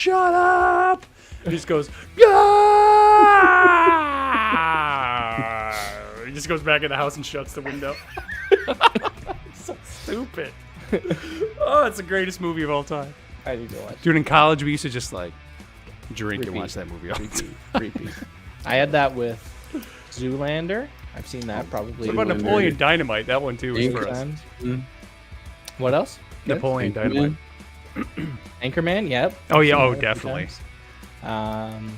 shut up. He just goes, yeah. He just goes back in the house and shuts the window. So stupid. Oh, it's the greatest movie of all time. I need to watch. Dude, in college, we used to just like drink and Repeat. watch that movie all the time. Repeat. I had that with Zoolander. I've seen that probably. What about Napoleon Dynamite? That one too was eight for us. times. What else? Napoleon Dynamite. Anchorman. Yep. Oh yeah, Seen oh that a few definitely. times.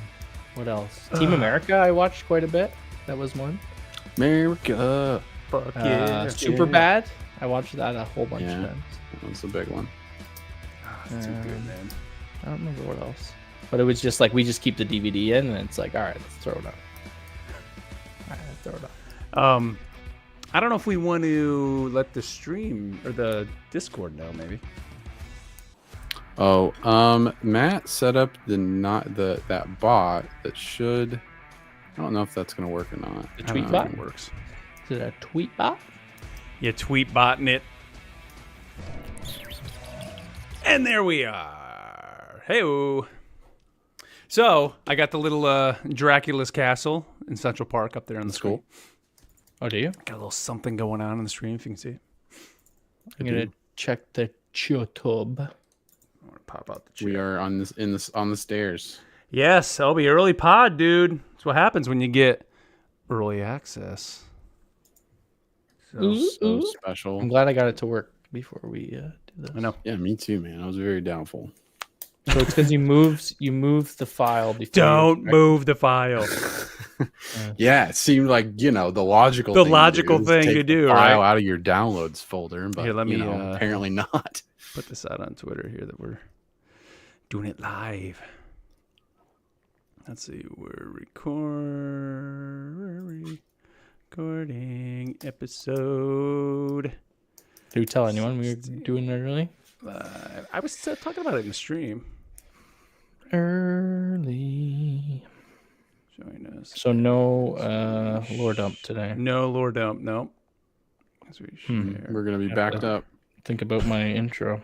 What else? Team America. I watched quite a bit. That was one. America. Fuck yeah. Super Bad. I watched that a whole bunch of Yeah. times. That was a big one. That's too good, man. I don't remember what else. But it was just like we just keep the DVD in, and it's like, all right, let's throw it up. All right, let's throw it up. I don't know if we want to let the stream or the Discord know, maybe. Oh, Matt set up that bot that should. I don't know if that's gonna work or not. The I tweet don't know if bot? it works. Is it a tweet bot? You tweet botting it. And there we are. Hey-o. So, I got the little Dracula's Castle in Central Park up there on the screen. Cool. Oh, do you? Got a little something going on the stream, if you can see it. I'm gonna check the YouTube. I'm gonna pop out the chat. We are on the stairs. Yes, I'll be early pod, dude. That's what happens when you get early access. So, So special. I'm glad I got it to work before we do this. I know. Yeah, me too, man. I was very doubtful. So it's because you moved the file before. Don't move the file. Yeah, it seemed like the logical The thing logical is thing take to do, the file right? out of your downloads folder, but Here, let me, apparently not. Put this out on Twitter here that we're doing it live. Let's see. We're recording episode. Did we tell anyone we were doing it early? I was talking about it in the stream. Early. Join us. So no lore dump today. No lore dump. No. As we share. We're gonna be backed up. Think about my intro.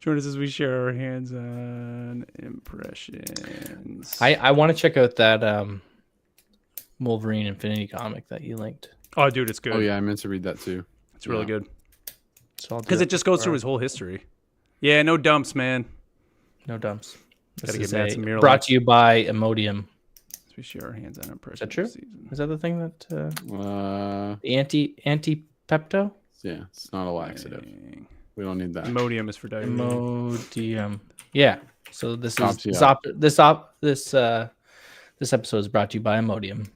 Join us as we share our hands-on impressions. I want to check out that Wolverine Infinity comic that you linked. Oh, dude, it's good. Oh yeah, I meant to read that too. It's really good. So Because it just goes through his whole history. Yeah, no dumps, man. No dumps. Gotta This get Matt is some Miralax. brought to you by Imodium. As we share our hands-on impressions. Is that true? this season. Is that the thing that the anti pepto? Yeah, it's not a laxative. We don't need that. Imodium is for diarrhea. Imodium. Yeah. So this Tops you is up. this episode is brought to you by Imodium.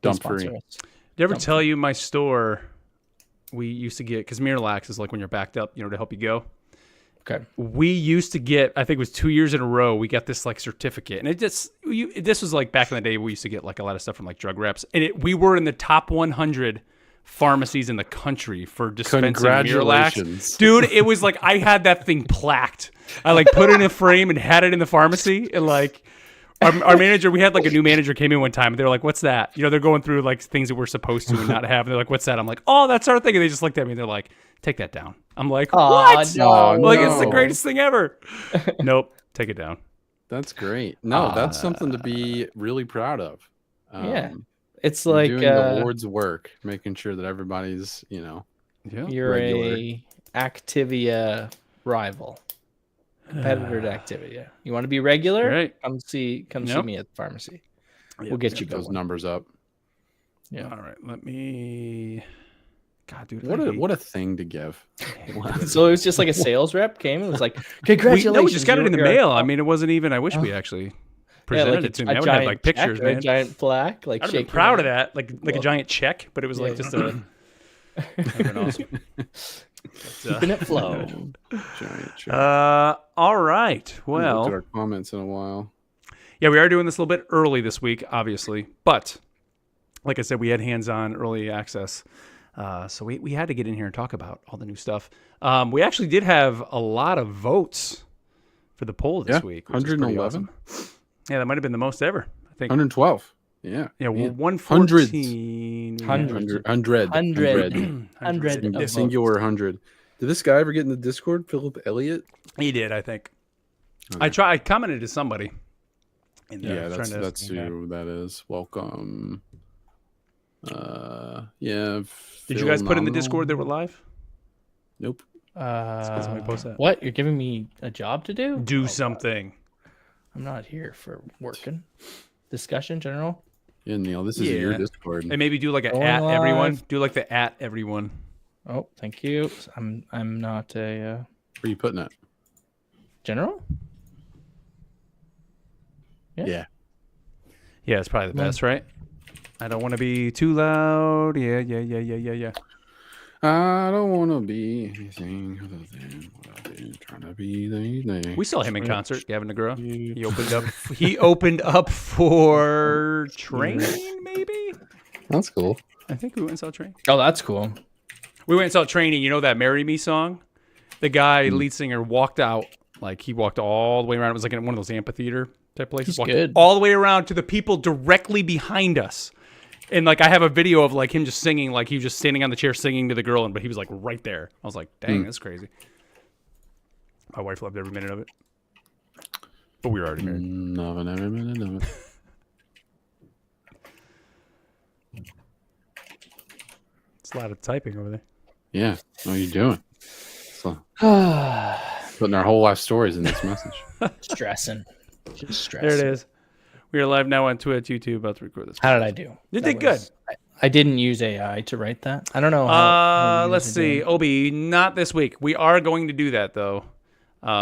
Dump Sponsor free. us. Did I ever tell you my store? We used to get, because Miralax is like when you're backed up, to help you go. Okay. We used to get, I think it was 2 years in a row, we got this like certificate, and this was like back in the day. We used to get like a lot of stuff from like drug reps, and we were in the top 100 pharmacies in the country for dispensing Miralax. Congratulations. Dude, it was like I had that thing plaqued. I like put it in a frame and had it in the pharmacy, and like our manager, we had like a new manager came in one time, and they were like, "What's that?" They're going through like things that we're supposed to and not have. And they're like, "What's that?" I'm like, "Oh, that's our thing." And they just looked at me and they're like, "Take that down." I'm like, "What?" No, Like, it's the no. greatest thing ever. Nope, take it down. That's great. No, that's something to be really proud of. Yeah. It's You're like doing the Lord's work, making sure that everybody's, Yeah. you're regular. a Activia rival. Competitor to Activia. You want to be regular? Right. Come see Yep. me at the pharmacy. We'll get you those going. numbers up. Yeah. All right, let me. God, dude, What a thing to give. So it was just like a sales rep came and was like, we "Congratulations!" just got it in the you're- mail. I mean, it wasn't even. I wish we actually Yeah, presented like it to a me. I would have giant had like pictures, check or a man. giant plaque. Like I'd have been shaking proud of it. that, like a giant check, but it was like Yeah. just a. That'd been awesome. Keeping it flow. Giant check. All right. Haven't looked Well, at our comments in a while. yeah, we are doing this a little bit early this week, obviously, but like I said, we had hands-on early access, so we had to get in here and talk about all the new stuff. We actually did have a lot of votes for the poll this Yeah, week. Which is pretty 111. awesome. Yeah, that might have been the most ever. I think. 112. Yeah. Yeah, well, man. 114. Hundreds. 100. Hundred A of singular 100. Did this guy ever get in the Discord? Philip Elliott? He did, I think. I commented to somebody. And, Yeah, trying to- that's who that is. Welcome. Yeah. Did you guys put in the Discord that we're live? Nope. Somebody post that. What? You're giving me a job to do? Do Oh, something. I'm not here for working. Discussion general. Yeah, Neil, this is your Yeah. Discord. And maybe do like a Going at everyone. live. Do like the at everyone. Oh, thank you. I'm not a Where are you putting it? general. Yeah. Yeah. Yeah, it's probably the best, right? I don't want to be too loud. Yeah. I don't want to be anything other than what I've been trying to be. We saw him in concert, Gavin DeGraw. He opened up. He opened up for Train, maybe. That's cool. I think we went and saw Train. Oh, that's cool. We went and saw Train, and you know that "Marry Me" song? The guy, lead singer, walked out. Like he walked all the way around. It was like in one of those amphitheater type places. He's Walked good. all the way around to the people directly behind us. And like I have a video of like him just singing, like he was just standing on the chair singing to the girl, but he was like right there. I was like, dang, that's crazy. My wife loved every minute of it. But we were already married. Loving every minute of it. It's a lot of typing over there. Yeah. What are you doing? So, putting our whole life stories in this message. Stressing. Just stressing. There it is. We are live now on Twitch, YouTube, about to record this. How did I do? You That did good. was- I didn't use AI to write that. I don't know. how Let's you see. do it. Obi, not this week. We are going to do that though. We're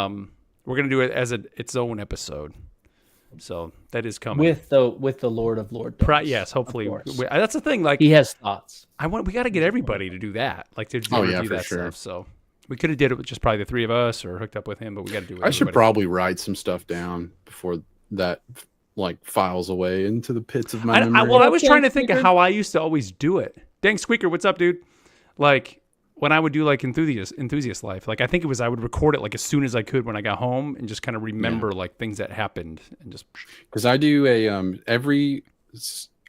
going to do it as its own episode. So that is coming. with the Lord of Lords. Yes, hopefully. course. That's the thing. Like He has thoughts. we got to get everybody to do that. Like to Oh, yeah, review for that sure. stuff. So we could have did it with just probably the three of us or hooked up with him, but we got to do it. with I should everybody. probably write some stuff down before that like files away into the pits of my I memory. was trying to think of how I used to always do it. Dang Squeaker, what's up, dude? Like when I would do like enthusiast life, like I think it was I would record it like as soon as I could when I got home and just kind of remember like things that happened and just Because I do a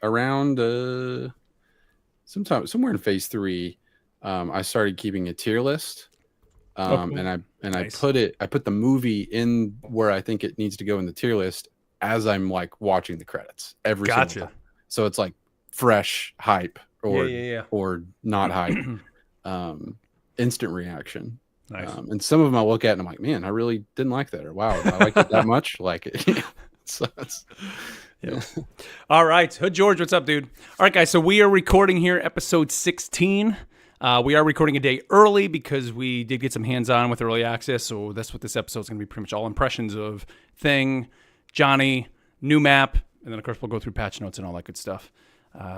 around sometime somewhere in phase 3, I started keeping a tier list. cool. And I Nice. I put the movie in where I think it needs to go in the tier list as I'm like watching the credits every single Gotcha. time. So it's like fresh hype or yeah. or not hype. Instant reaction. Nice. And some of them I look at and I'm like, man, I really didn't like that, or wow, I like it that much. Like it. So that's, All right. Hood George, what's up, dude? All right, guys. So we are recording here episode 16. We are recording a day early because we did get some hands-on with early access. So that's what this episode is going to be, pretty much all impressions of Thing, Johnny, new map, and then, of course, we'll go through patch notes and all that good stuff.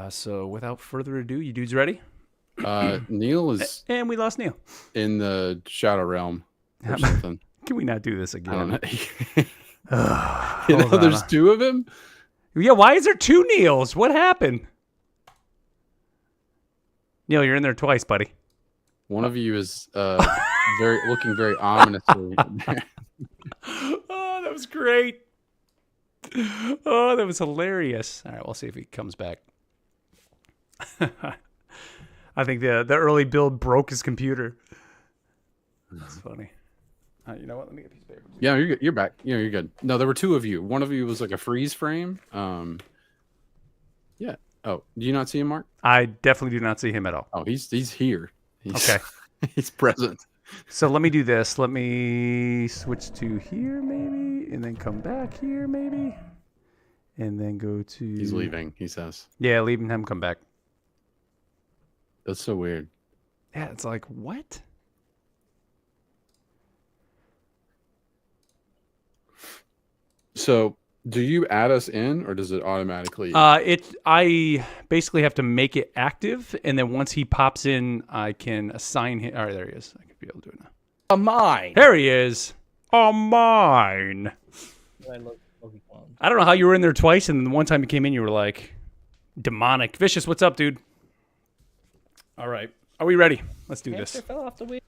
So without further ado, you dudes ready? Neil is And we lost Neil. in the Shadow Realm or something. Can we not do this I don't again? know. You know, Hold on. there's 2 of him. Yeah, why is there 2 Neils? What happened? Neil, you're in there twice, buddy. One of you is looking very ominously. Oh, that was great. Oh, that was hilarious. All right, we'll see if he comes back. I think the early build broke his computer. That's funny. You know what? Let me get a piece of paper. Yeah, you're good. You're back. Yeah, you're good. No, there were 2 of you. One of you was like a freeze frame. Yeah. Oh, do you not see him, Mark? I definitely do not see him at all. Oh, he's here. He's, Okay. he's present. So let me do this. Let me switch to here, maybe, and then come back here, maybe, and then go to. He's leaving. He says. Yeah, leaving him come back. That's so weird. Yeah, it's like what? So, do you add us in, or does it automatically? I basically have to make it active, and then once he pops in, I can assign him. All right, there he is. I could be able to do it now. A mine. There he is. Oh, mine. I don't know how you were in there twice, and then the one time you came in, you were like demonic. Vicious, what's up, dude? All right, are we ready? Let's do this. Fell off the wheel.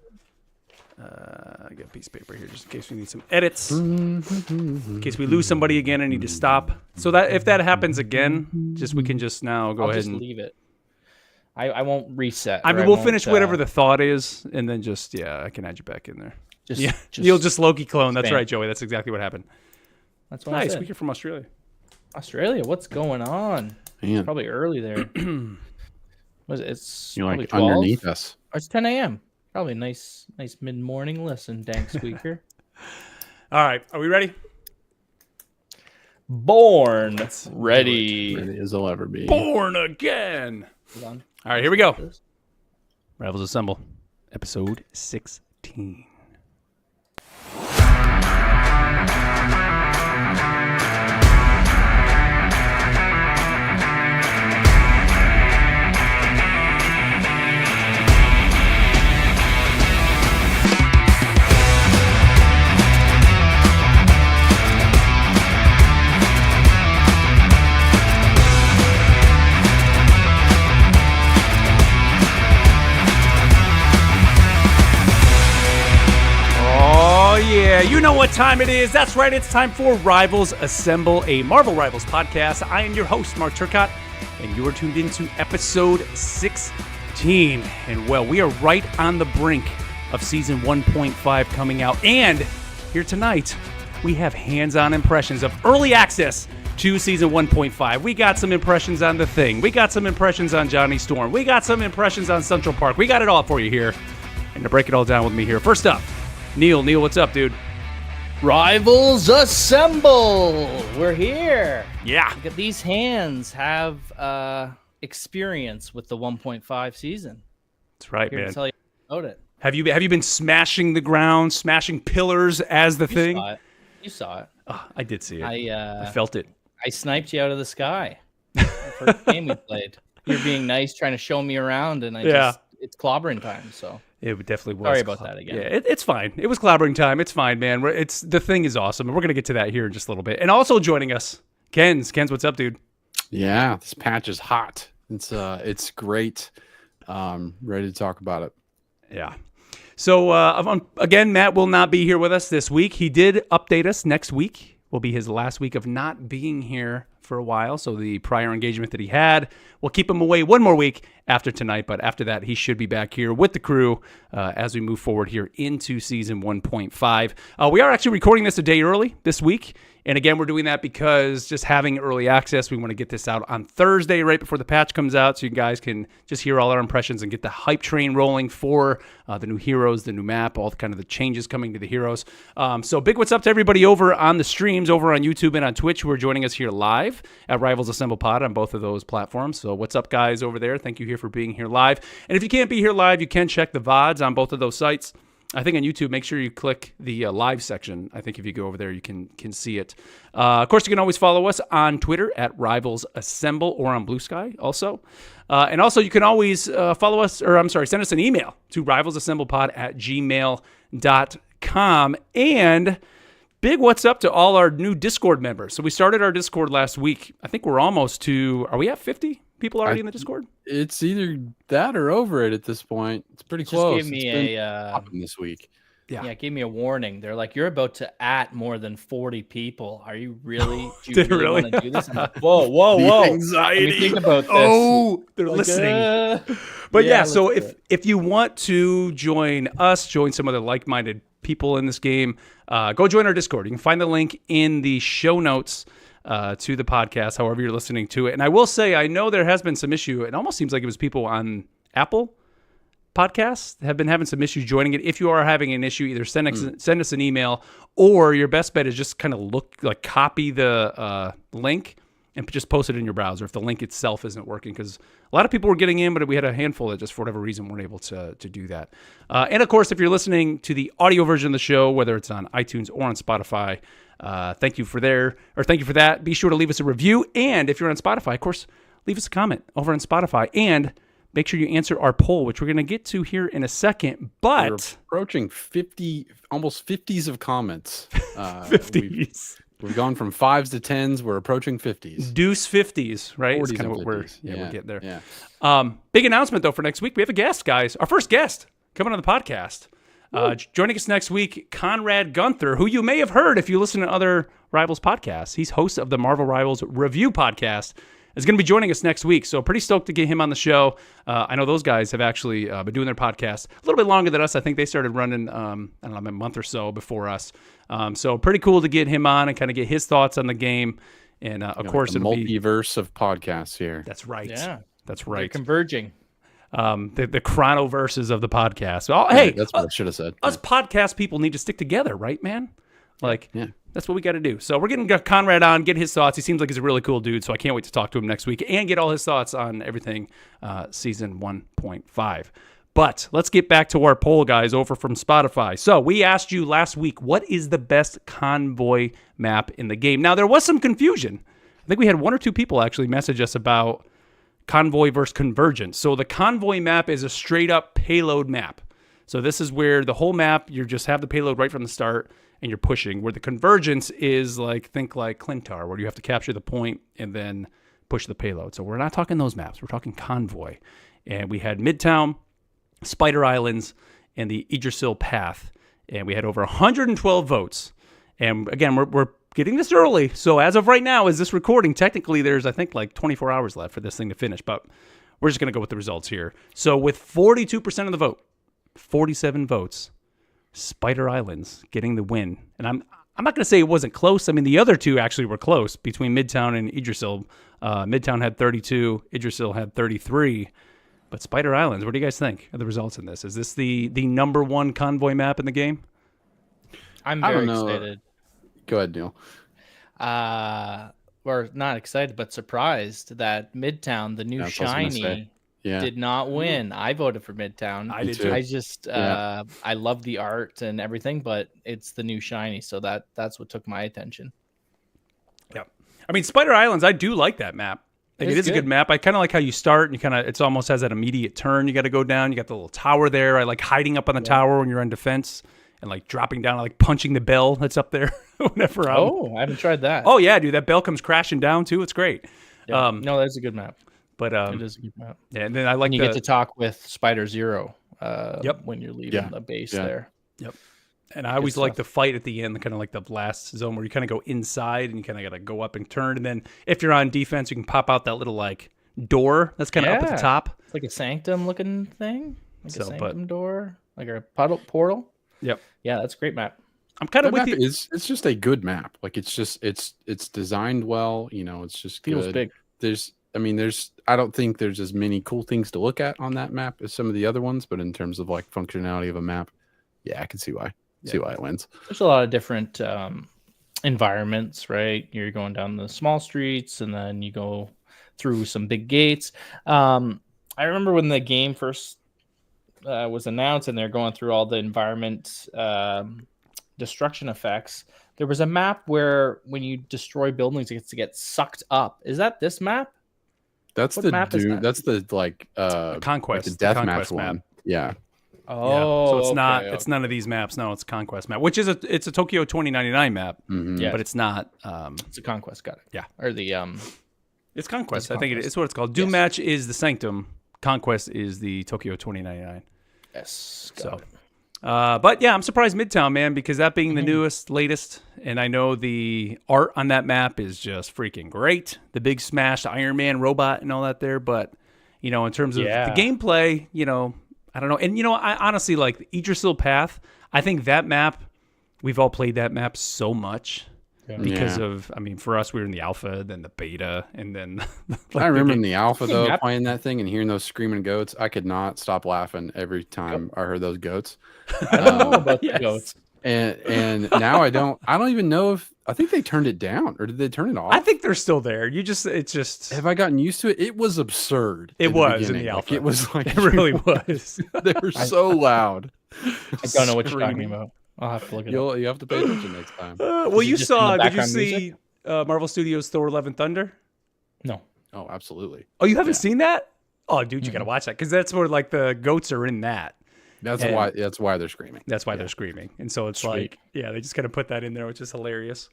I got a piece of paper here just in case we need some edits. In case we lose somebody again, I need to stop. So that if that happens again, we can just now go I'll ahead just and. leave it. I won't reset. I or mean, we'll won't, finish whatever the thought is, and then I can add you back in there. Neil just Loki clone. That's spam. right, Joey. That's exactly what happened. That's what I Nice. said. We hear from Australia. Australia, what's going on? Man, Probably early there. Was it? It's you're probably like 12? underneath us. Or it's 10 a.m. Probably a nice mid-morning listen, Dank Squeaker. All right. Are we ready? Born ready. Ready as I'll ever be. Born again. Hold on. All right. Here we go. Rivals Assemble, episode 16. Yeah, you know what time it is. That's right, it's time for Rivals Assemble, a Marvel Rivals podcast. I am your host, Mark Turcott, and you are tuned into episode 16. And well, we are right on the brink of season 1.5 coming out. And here tonight, we have hands-on impressions of early access to season 1.5. We got some impressions on The Thing. We got some impressions on Johnny Storm. We got some impressions on Central Park. We got it all for you here. And to break it all down with me here, first up, Neil, what's up, dude? Rivals Assemble! We're here. Yeah. Look at these hands have experience with the 1.5 season. That's right, Here to man. tell you about it. Have you been smashing the ground, smashing pillars as the You thing? saw it. You saw it. Oh, I did see it. I felt it. I sniped you out of the sky. The first game we played. You're being nice, trying to show me around, and it's clobbering time, so. It definitely was. Sorry about that again. Yeah, it's fine. It was clobbering time. It's fine, man. The Thing is awesome, and we're gonna get to that here in just a little bit. And also joining us, Ken's, what's up, dude? Yeah, this patch is hot. It's great. Ready to talk about it. Yeah. So again, Matt will not be here with us this week. He did update us. Next week will be his last week of not being here for a while. So the prior engagement that he had will keep him away one more week after tonight. But after that, he should be back here with the crew as we move forward here into season 1.5. We are actually recording this a day early this week. And again, we're doing that because just having early access, we want to get this out on Thursday right before the patch comes out so you guys can just hear all our impressions and get the hype train rolling for the new heroes, the new map, all kind of the changes coming to the heroes. So big what's up to everybody over on the streams, over on YouTube and on Twitch who are joining us here live at Rivals Assemble Pod on both of those platforms. So what's up, guys, over there? Thank you here for being here live. And if you can't be here live, you can check the VODs on both of those sites. I think on YouTube, make sure you click the live section. I think if you go over there, you can see it. Of course, you can always follow us on Twitter at Rivals Assemble or on Blue Sky also. And also, you can always send us an email to rivalsassemblepod@gmail.com. And big what's up to all our new Discord members. So we started our Discord last week. I think we're almost to, are we at 50 people already in the Discord? It's either that or over it at this point. It's pretty close. Just gave me It's been popping this week. Yeah, it gave me a warning. They're like, you're about to at more than 40 people. Are you really? Do you Did it really really? want to do this? I'm like, whoa. Anxiety. Let me think about this. Oh, they're Like, listening. But yeah, let's so do it. if you want to join us, join some other like-minded people in this game, go join our Discord. You can find the link in the show notes to the podcast, however you're listening to it. And I will say, I know there has been some issue. It almost seems like it was people on Apple Podcasts have been having some issues joining it. If you are having an issue, either send us an email, or your best bet is just kind of copy the link and just post it in your browser if the link itself isn't working, because a lot of people were getting in, but we had a handful that just for whatever reason weren't able to do that. And of course, if you're listening to the audio version of the show, whether it's on iTunes or on Spotify, thank you for that. Be sure to leave us a review. And if you're on Spotify, of course, leave us a comment over on Spotify. And make sure you answer our poll, which we're going to get to here in a second. But we're approaching 50, almost 50s of comments. 50s. We've gone from 5s to 10s. We're approaching 50s. Deuce 50s, right? 40s It's kind of and what 50s. we're getting there. Yeah. Big announcement, though, for next week. We have a guest, guys. Our first guest coming on the podcast. Joining us next week, Conrad Gunther, who you may have heard if you listen to other Rivals podcasts. He's host of the Marvel Rivals Review podcast, is going to be joining us next week. So pretty stoked to get him on the show. I know those guys have actually been doing their podcast a little bit longer than us. I think they started running, I don't know, a month or so before us. So pretty cool to get him on and kind of get his thoughts on the game. And of course, the it'll be multiverse of podcasts here. That's right. Yeah. That's They're right. converging. The chronoverses of the podcast. Well, hey, That's what I should have said. us podcast people need to stick together, right, man? Like, Yeah. that's what we got to do. So we're getting Conrad on, get his thoughts. He seems like he's a really cool dude, so I can't wait to talk to him next week and get all his thoughts on everything season 1.5. But let's get back to our poll, guys, over from Spotify. So we asked you last week, what is the best convoy map in the game? Now, there was some confusion. I think we had one or two people actually message us about convoy versus convergence. So the convoy map is a straight up payload map. So this is where the whole map, you just have the payload right from the start and you're pushing. Where the convergence is think like Clintar, where you have to capture the point and then push the payload. So we're not talking those maps. We're talking convoy. And we had Midtown, Spider Islands, and the Yggdrasil Path. And we had over 112 votes. And again, we're getting this early. So as of right now, as this recording, technically there's, I think, like 24 hours left for this thing to finish. But we're just going to go with the results here. So with 42% of the vote, 47 votes, Spider Islands getting the win. And I'm not going to say it wasn't close. I mean, the other two actually were close between Midtown and Yggdrasil. Midtown had 32. Yggdrasil had 33. But Spider Islands, what do you guys think of the results in this? Is this the number one convoy map in the game? I'm I very don't know. excited. Go ahead, Neil. We're not excited, but surprised that Midtown, the new That's what I was gonna shiny, say. Yeah. did not win. I voted for Midtown. I Me did too. too. I just Yeah. I love the art and everything, but it's the new shiny, so that's what took my attention. Yeah. I mean, Spider Islands, I do like that map. Like, it It's is a good good. map. I kind of like how you start, and it almost has that immediate turn. You got to go down. You got the little tower there. I like hiding up on the tower when you're on defense, and like dropping down, like punching the bell that's up there whenever I'm. Oh, I haven't tried that. Oh yeah, dude, that bell comes crashing down too. It's great. Yeah. No, that's a good map. But It is a good map. yeah, and then I like And you get to talk with Spider Zero. Yep. When you're leaving Yeah. the base Yeah. there. And I always like the stuff. fight at the end, kind of like the last zone where you kind of go inside and you kind of got to go up and turn. And then if you're on defense, you can pop out that little like door that's kind of up at Yeah. the top. It's like a sanctum looking thing, like So, a but- sanctum door, like a portal. Yep. Yeah, that's a great map. I'm kind That of with map you. it's just a good map. Like it's designed well. You know, it's just Feels good. big. I don't think there's as many cool things to look at on that map as some of the other ones, but in terms of like functionality of a map, yeah, I can see why. See why it wins. There's a lot of different environments, right? You're going down the small streets, and then you go through some big gates. I remember when the game first was announced, and they're going through all the environment destruction effects. There was a map where when you destroy buildings, it gets to get sucked up. Is that this map? That's What the map is Doom. that? That's the Conquest, like the the deathmatch Conquest one. map. Yeah. Oh, so it's not. okay, It's none of these maps. No, it's Conquest map, which is it's a Tokyo 2099 map, Mhm. Yeah. but it's not. It's a conquest. Got it. Yeah. Or the It's Conquest. It's I think Conquest. it's what it's called. Doom Yes. Match is the Sanctum. Conquest is the Tokyo 2099. yes. So, Got it. but yeah, I'm surprised Midtown, man, because that being the Mm-hmm. newest, latest, and I know the art on that map is just freaking great. The big smashed Iron Man robot and all that there, but in terms of Yeah. the gameplay, I don't know. And I honestly like the Yggdrasil Path. I think that map, we've all played that map so much. Yeah. Because Yeah. of, for us, we were in the alpha, then the beta, and then I remember in the alpha though Yep. playing that thing and hearing those screaming goats. I could not stop laughing every time I heard those goats. I don't know about yes. the goats. And now I don't even know if I think they turned it down or did they turn it off? I think they're still there. It's just, Have I gotten used to it? It was absurd. It in was in beginning. the Like, alpha. it was like it really was. they were so loud. I don't know what you're talking about. I'll have to look it up. You have to pay attention next time. Well, it you just in the saw, did you background see Marvel Studios Thor Love and Thunder? No. Oh, absolutely. Oh, you haven't Yeah. seen that? Oh, dude, you got to watch that because that's where like the goats are in that. That's And- why they're screaming. That's why they're screaming. And so it's Sweet. like, yeah, they just kind of put that in there, which is hilarious.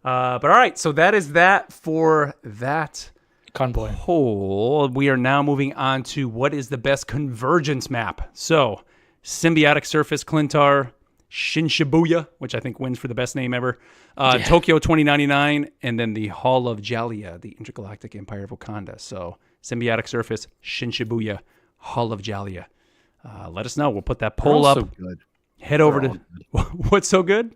But all right, so that is that for that Convoy. poll. We are now moving on to what is the best convergence map. So, Symbiotic Surface Clintar, Shinshibuya, which I think wins for the best name ever. Tokyo 2099, and then the Hall of Jalia, the Intergalactic Empire of Wakanda. So Symbiotic Surface, Shinshibuya, Hall of Jalia. Let us know. We'll put that poll up. Good. Head over to what's so good?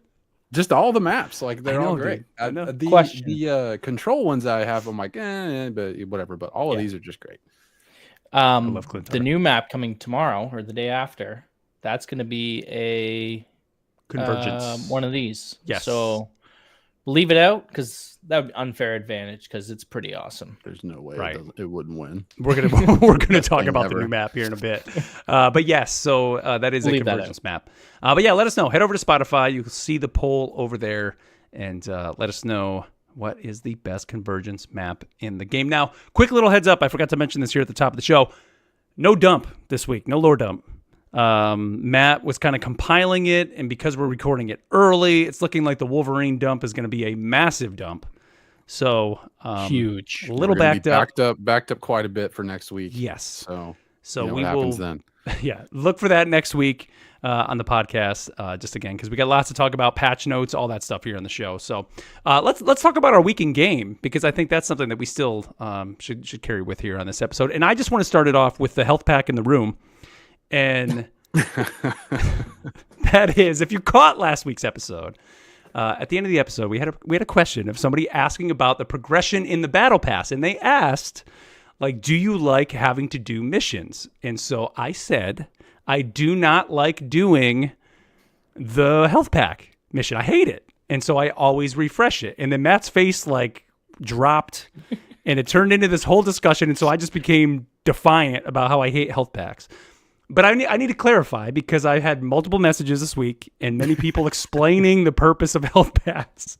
Just all the maps, like they're all dude. great. I know. The control ones I have, I'm like, but whatever. But all of these are just great. love Clint The Turner. new map coming tomorrow or the day after, that's going to be a Convergence. one of these. Yes. So leave it out because that would be unfair advantage because it's pretty awesome. There's no way Right. it wouldn't win. We're gonna talk thing about the ever. new map here in a bit, but yes, so that is a Leave that convergence map. But yeah, let us know. Head over to Spotify. You can see the poll over there, and let us know what is the best convergence map in the game. Now, quick little heads up. I forgot to mention this here at the top of the show. No dump this week. No lore dump. Matt was kind of compiling it, and because we're recording it early, it's looking like the Wolverine dump is going to be a massive dump. So Huge. a little We're gonna be backed up. backed up quite a bit for next week. Yes. So we what will. happens then? Yeah, look for that next week on the podcast. Just again, because we got lots to talk about, patch notes, all that stuff here on the show. So let's talk about our week in game, because I think that's something that we still should carry with here on this episode. And I just want to start it off with the health pack in the room, and that is, if you caught last week's episode. At the end of the episode, we had a question of somebody asking about the progression in the battle pass, and they asked, like, do you like having to do missions? And so I said, I do not like doing the health pack mission. I hate it. And so I always refresh it. And then Matt's face like dropped and it turned into this whole discussion. And so I just became defiant about how I hate health packs. But I need to clarify, because I had multiple messages this week and many people explaining the purpose of health packs.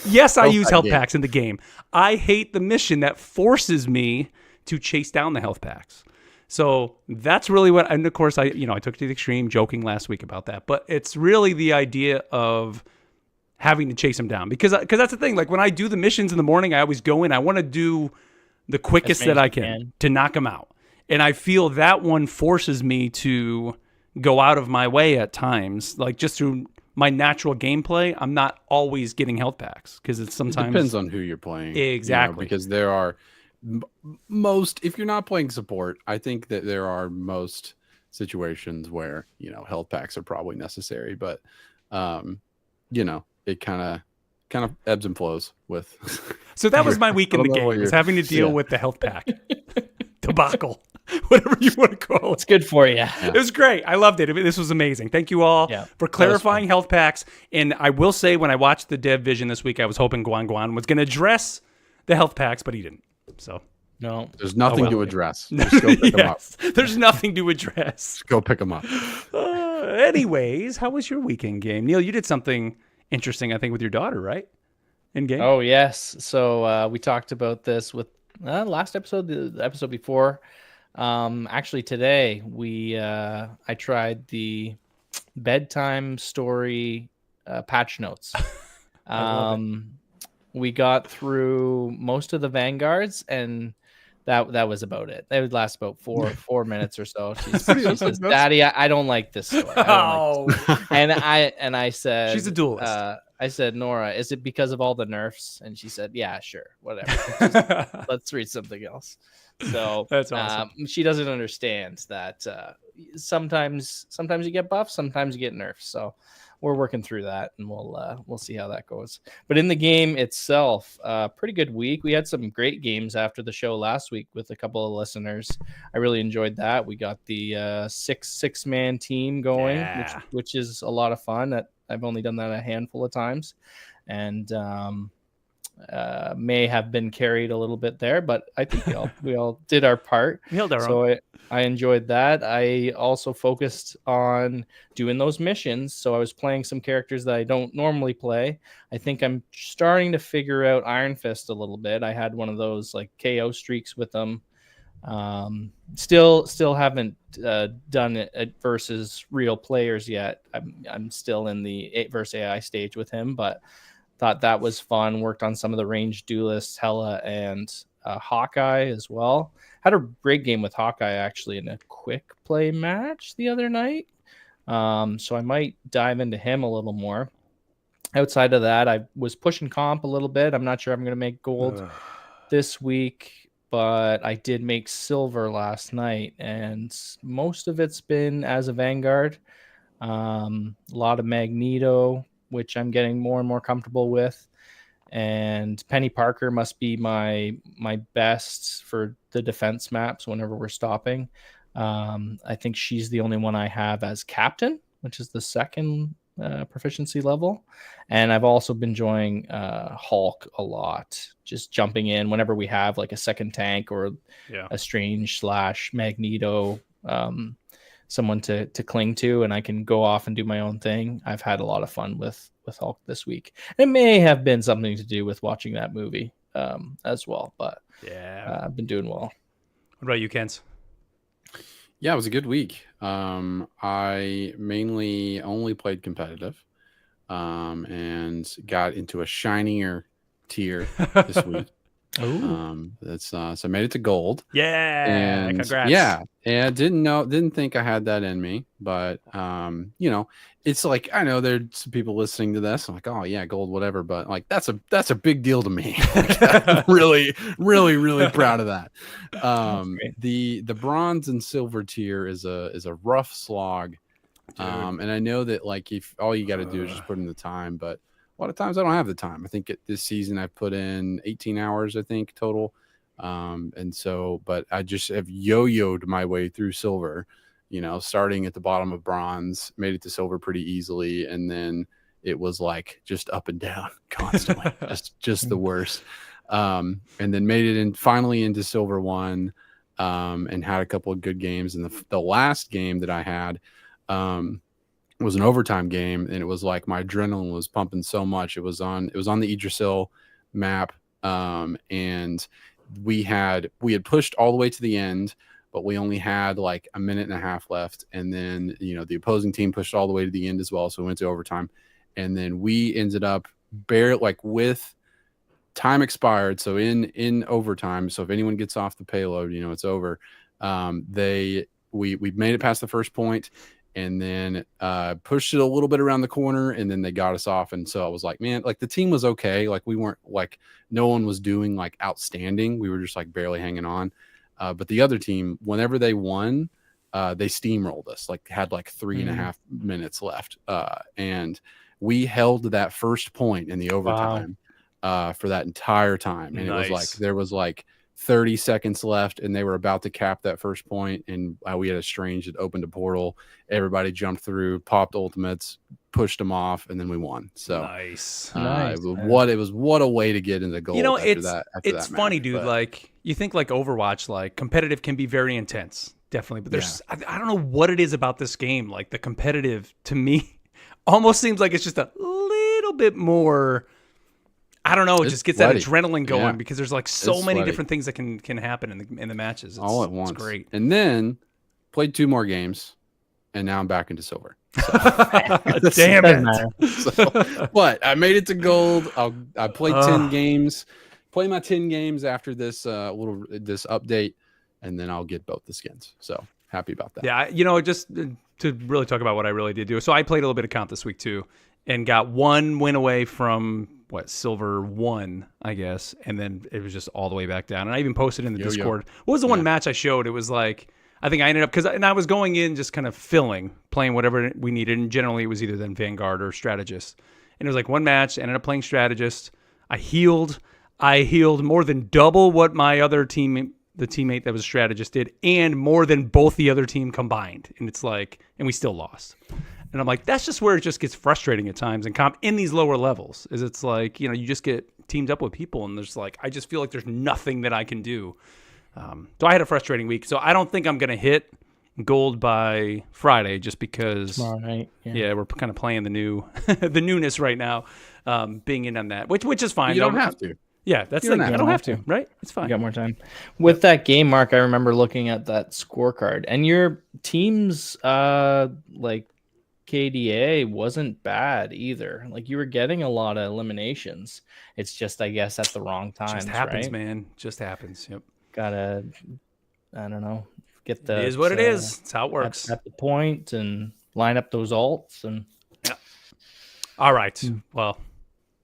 Yes, I use health packs in the game. I hate the mission that forces me to chase down the health packs. So that's really what, and of course I took it to the extreme, joking last week about that, but it's really the idea of having to chase them down, because that's the thing. Like when I do the missions in the morning, I always go in, I want to do the quickest that I can to knock them out. And I feel that one forces me to go out of my way at times, like just through my natural gameplay. I'm not always getting health packs, because it's sometimes It depends on who you're playing. Exactly. Because there are most, if you're not playing support, I think that there are most situations where, health packs are probably necessary, but it kind of ebbs and flows with. So that was my week in the game, was having to deal with the health pack debacle, whatever you want to call it. It's good for you. It was great. I loved it. This was amazing. Thank you all for clarifying health packs. And I will say, when I watched the Dev Vision this week, I was hoping Guan Guan was going to address the health packs, but he didn't. So No, there's nothing to address. Just go pick them up. There's nothing to address. Just go pick them up. Anyways, how was your weekend game? Neil, you did something interesting, I think, with your daughter, right? In game? Oh, yes. So we talked about this with last episode, the episode before. Actually, today I tried the bedtime story patch notes. We got through most of the vanguards, and that was about it. It would last about four minutes or so. She says, "Daddy, I don't like this story." And I said, she's a duelist. I said, "Nora, is it because of all the nerfs?" And she said, "Yeah, sure, whatever. Let's read something else." So that's awesome. She doesn't understand that sometimes you get buffs, sometimes you get nerfs. So we're working through that, and we'll see how that goes. But in the game itself, pretty good week. We had some great games after the show last week with a couple of listeners. I really enjoyed that. We got the six-man team going, which is a lot of fun. I've only done that a handful of times, and may have been carried a little bit there, but I think we all did our part. So I enjoyed that. I also focused on doing those missions. So I was playing some characters that I don't normally play. I think I'm starting to figure out Iron Fist a little bit. I had one of those like KO streaks with them. Still haven't done it versus real players yet. I'm still in the versus AI stage with him, but thought that was fun. Worked on some of the ranged duelists, Hela and Hawkeye as well. Had a great game with Hawkeye actually in a quick play match the other night. So I might dive into him a little more. Outside of that, I was pushing comp a little bit. I'm not sure I'm going to make gold this week, but I did make silver last night, and most of it's been as a Vanguard. A lot of Magneto, which I'm getting more and more comfortable with, and Penny Parker must be my best for the defense maps whenever we're stopping. I think she's the only one I have as captain, which is the second proficiency level. And I've also been enjoying Hulk a lot, just jumping in whenever we have like a second tank or a Strange / Magneto, someone to cling to, and I can go off and do my own thing. I've had a lot of fun with Hulk this week. It may have been something to do with watching that movie as well, but I've been doing well. What about you, Kens? Yeah, it was a good week. I mainly only played competitive, and got into a shinier tier this week. That's so I made it to gold. Yeah, and congrats. Yeah, and didn't think I had that in me, but it's like, I know there's some people listening to this. I'm like, oh yeah, gold, whatever, but like that's a big deal to me. I'm really, really, really proud of that. The bronze and silver tier is a rough slog. And I know that like if all you got to do is just put in the time, but a lot of times I don't have the time. I think this season I've put in 18 hours, I think, total. And so, but I just have yo-yoed my way through silver, starting at the bottom of bronze, made it to silver pretty easily. And then it was like just up and down constantly, just the worst. And then made it finally into silver 1, and had a couple of good games. And the last game that I had, was an overtime game, and it was like my adrenaline was pumping so much. It was on the Yggdrasil map, and we had pushed all the way to the end, but we only had like a minute and a half left, and then the opposing team pushed all the way to the end as well, so we went to overtime, and then we ended up with time expired, so in overtime, so if anyone gets off the payload, it's over. We made it past the first point, and then pushed it a little bit around the corner, and then they got us off. And so I was like, man, like the team was okay. Like we weren't like, no one was doing like outstanding. We were just like barely hanging on. But the other team, whenever they won, they steamrolled us, like had like 3.5 minutes left. And we held that first point in the overtime for that entire time. And it was like, there was like 30 seconds left, and they were about to cap that first point, and we had a Strange that opened a portal. Everybody jumped through, popped ultimates, pushed them off, and then we won. So nice. What a way to get into gold. It's funny, dude. But like you think like Overwatch, like competitive can be very intense, definitely, but there's I don't know what it is about this game. Like the competitive to me almost seems like it's just a little bit more. I don't know. It just gets that adrenaline going because there's like so many different things that can happen in the matches. It's, all at once. It's great. And then played 2 more games, and now I'm back into silver. So. Damn it! So, but I made it to gold. I played 10 games. Play my 10 games after this this update, and then I'll get both the skins. So happy about that. Yeah, just to really talk about what I really did do. So I played a little bit of comp this week too, and got 1 win away from silver 1, I guess, and then it was just all the way back down. And I even posted in the Discord. What was the one match I showed? It was like, I think I ended up, and I was going in just kind of playing whatever we needed, and generally it was either then Vanguard or Strategist. And it was like one match, ended up playing Strategist. I healed more than double what my other teammate that was a Strategist did, and more than both the other team combined. And it's like, and we still lost. And I'm like, that's just where it just gets frustrating at times in comp in these lower levels. Is it's like, you just get teamed up with people, and there's like, I just feel like there's nothing that I can do. So I had a frustrating week. So I don't think I'm gonna hit gold by Friday, just because. Tomorrow night. Yeah, we're kind of playing the newness right now, being in on that, which is fine. You don't have to. Yeah, that's the thing. I don't have to, right? It's fine. You got more time. With that game, Mark, I remember looking at that scorecard, and your team's like KDA wasn't bad either. Like you were getting a lot of eliminations. It's just, I guess, at the wrong time. Just happens, man. Just happens. Yep. Gotta, I don't know, get the. It is what it is. It's how it works. At the point, and line up those alts and. All right. Well,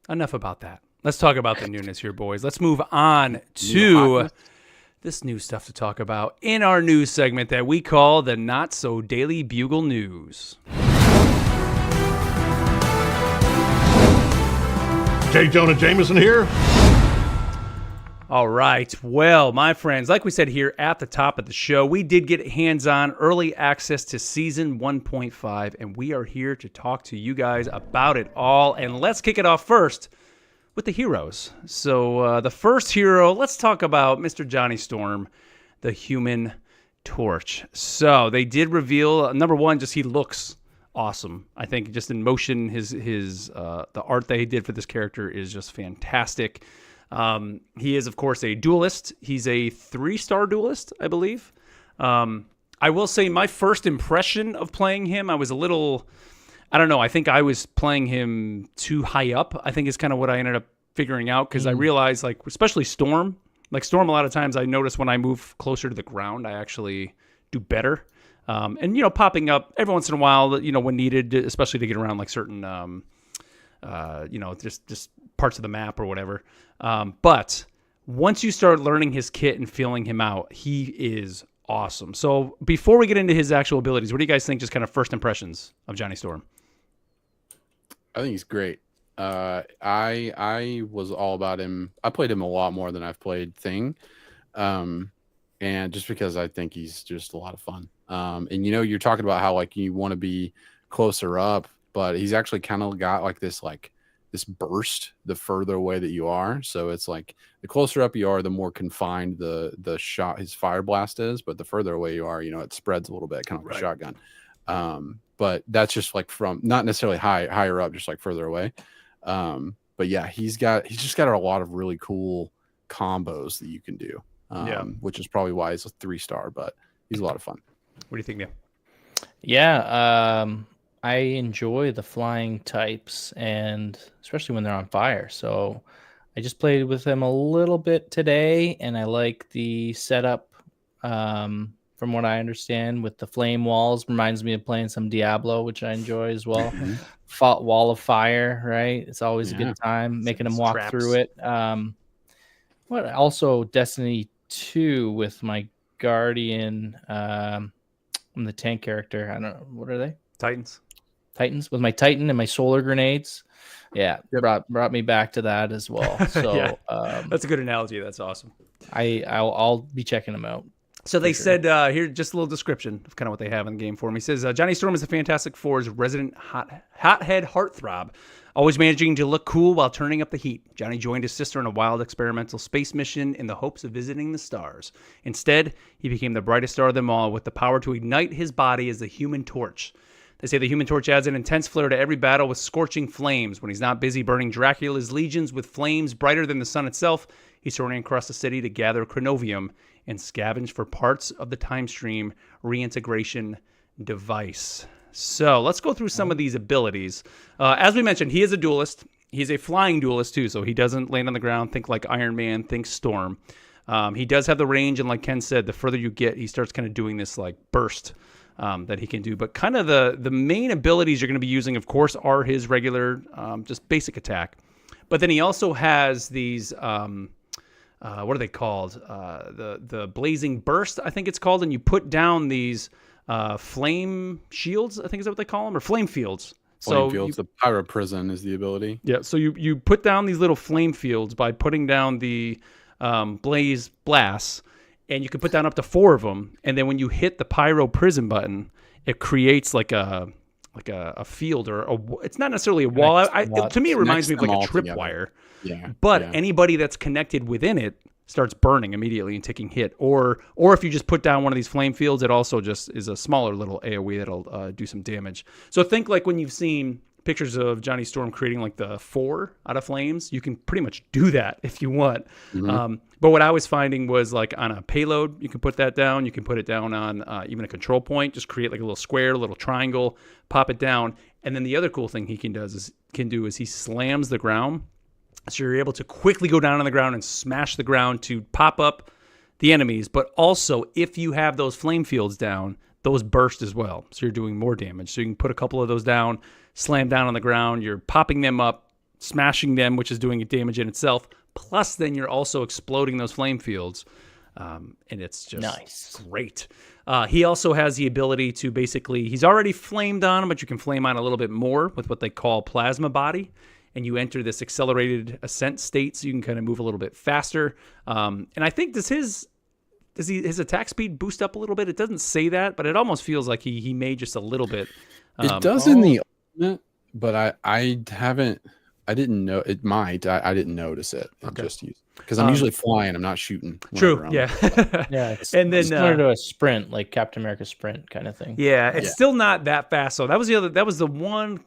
enough about that. Let's talk about the newness here, boys. Let's move on to this new stuff to talk about in our news segment that we call the Not So Daily Bugle News. J. Jonah Jameson here. All right. Well, my friends, like we said here at the top of the show, we did get hands-on early access to Season 1.5, and we are here to talk to you guys about it all. And let's kick it off first with the heroes. So the first hero, let's talk about Mr. Johnny Storm, the Human Torch. So they did reveal, number one, just he looks awesome. I think just in motion, the art they did for this character is just fantastic. He is, of course, a duelist. He's a 3-star duelist, I believe. I will say my first impression of playing him, I was a little, I don't know, I think I was playing him too high up, I think is kind of what I ended up figuring out, because I realized, like, especially Storm, a lot of times I notice when I move closer to the ground, I actually do better. And, popping up every once in a while, when needed, especially to get around, like, certain, just parts of the map or whatever. But once you start learning his kit and feeling him out, he is awesome. So before we get into his actual abilities, what do you guys think, just kind of first impressions of Johnny Storm? I think he's great. I was all about him. I played him a lot more than I've played Thing. And just because I think he's just a lot of fun. And you're talking about how, like, you want to be closer up, but he's actually kind of got like this burst the further away that you are. So it's like the closer up you are, the more confined the shot, his fire blast is, but the further away you are, it spreads a little bit, kind of like a shotgun. But that's just like from not necessarily higher up, just like further away. But yeah, he's just got a lot of really cool combos that you can do. Which is probably why he's a 3-star, but he's a lot of fun. What do you think, Neil? Yeah, I enjoy the flying types, and especially when they're on fire. So I just played with them a little bit today, and I like the setup. From what I understand, with the flame walls, reminds me of playing some Diablo, which I enjoy as well. Wall of fire, right? It's always a good time making them walk through it. Also Destiny 2 with my Guardian, I'm the tank character. I don't know, what are they? Titans with my Titan and my solar grenades. Brought me back to that as well. So that's a good analogy. That's awesome. I'll be checking them out. So they said here, just a little description of kind of what they have in the game for me. He says Johnny Storm is the Fantastic Four's resident hothead heartthrob, always managing to look cool while turning up the heat. Johnny joined his sister on a wild experimental space mission in the hopes of visiting the stars. Instead, he became the brightest star of them all with the power to ignite his body as the Human Torch. They say the Human Torch adds an intense flair to every battle with scorching flames. When he's not busy burning Dracula's legions with flames brighter than the sun itself, he's soaring across the city to gather Chronovium and scavenge for parts of the time stream reintegration device. So let's go through some of these abilities. As we mentioned, he is a duelist. He's a flying duelist too, so he doesn't land on the ground. Think like Iron Man, think Storm. He does have the range, and like Ken said, the further you get, he starts kind of doing this like burst that he can do. But kind of the main abilities you're going to be using, of course, are his regular just basic attack. But then he also has these... what are they called? The Blazing Burst, I think it's called. And you put down these flame shields, I think is that what they call them? Or flame fields. Flame fields, the Pyro Prison is the ability. Yeah, so you put down these little flame fields by putting down the Blaze Blasts, and you can put down up to 4 of them. And then when you hit the Pyro Prison button, it creates like a field, or it's not necessarily a wall. To me, it reminds me of like a tripwire. Yeah. But anybody that's connected within it starts burning immediately and taking hit. Or if you just put down one of these flame fields, it also just is a smaller little AoE that'll do some damage. So think like when you've seen pictures of Johnny Storm creating like the 4 out of flames, you can pretty much do that if you want. Mm-hmm. But what I was finding was like on a payload, you can put that down. You can put it down on even a control point. Just create like a little square, a little triangle, pop it down. And then the other cool thing he can do is he slams the ground. So you're able to quickly go down on the ground and smash the ground to pop up the enemies. But also, if you have those flame fields down, those burst as well. So you're doing more damage. So you can put a couple of those down, slam down on the ground. You're popping them up, smashing them, which is doing damage in itself. Plus, then you're also exploding those flame fields. And it's just Nice. great. He also has the ability to basically, he's already flamed on, but you can flame on a little bit more with what they call plasma body. And you enter this accelerated ascent state, so you can kind of move a little bit faster. And I think does his attack speed boost up a little bit? It doesn't say that, but it almost feels like he may just a little bit. It does in the ultimate, but I didn't know it might. I didn't notice it. Okay. Just use because I'm usually flying. I'm not shooting. True. whenever Yeah. Yeah, it's, And then, it's similar to a sprint, like Captain America sprint kind of thing. Yeah, it's Yeah. still not that fast. So that was the one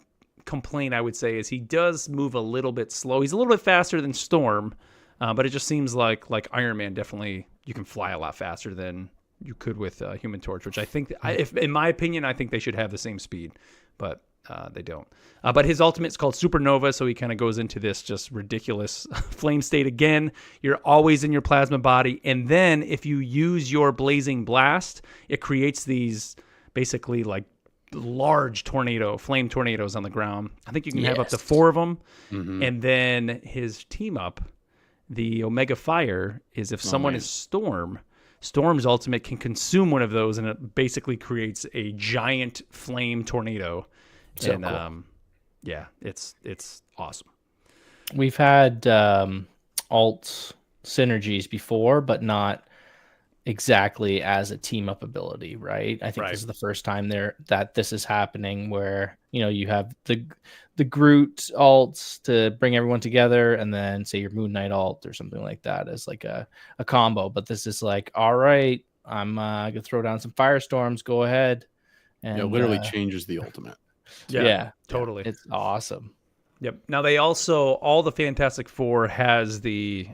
complaint I would say is he does move a little bit slow. He's a little bit faster than Storm, but it just seems like Iron Man definitely you can fly a lot faster than you could with Human Torch, which I think, if in my opinion, I think they should have the same speed, but they don't. But his ultimate's called Supernova, so he kind of goes into this just ridiculous flame state again. You're always in your plasma body, and then if you use your Blazing Blast, it creates these basically like large flame tornadoes on the ground. I think you can have up to 4 of them. Mm-hmm. And then his team up, the Omega Fire, is if someone man. is Storm's ultimate can consume one of those, and it basically creates a giant flame tornado. So and cool. yeah, it's awesome. We've had alt synergies before, but not exactly as a team up ability, right? I think Right. this is the first time that this is happening, where you have the Groot alts to bring everyone together, and then say your Moon Knight alt or something like that as like a combo. But this is like, all right, I'm gonna throw down some firestorms. Go ahead, and it literally changes the ultimate. yeah, Totally. it's awesome. Yep. Now they also, all the Fantastic Four has the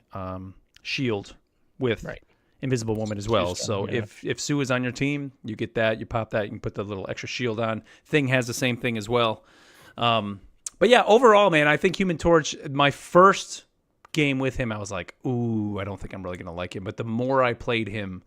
shield with Right. Invisible Woman as well. She's So done, yeah. if Sue is on your team, you get that, you pop that, you can put the little extra shield on. Thing has the same thing as well. But yeah, overall, man, I think Human Torch, my first game with him, I was like, ooh, I don't think I'm really going to like him. But the more I played him,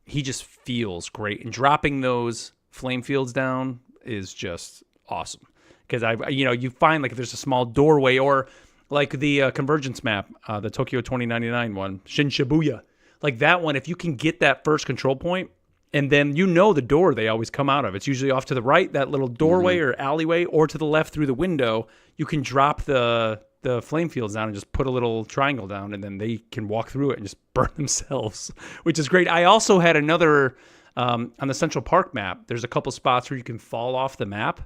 he just feels great. And dropping those flame fields down is just awesome. Because you find like if there's a small doorway, or like the Convergence map, the Tokyo 2099 one, Shin Shibuya, like that one, if you can get that first control point, and then the door they always come out of, it's usually off to the right, that little doorway or alleyway, or to the left through the window, you can drop the flame fields down and just put a little triangle down, and then they can walk through it and just burn themselves, which is great. I also had another, on the Central Park map, there's a couple spots where you can fall off the map.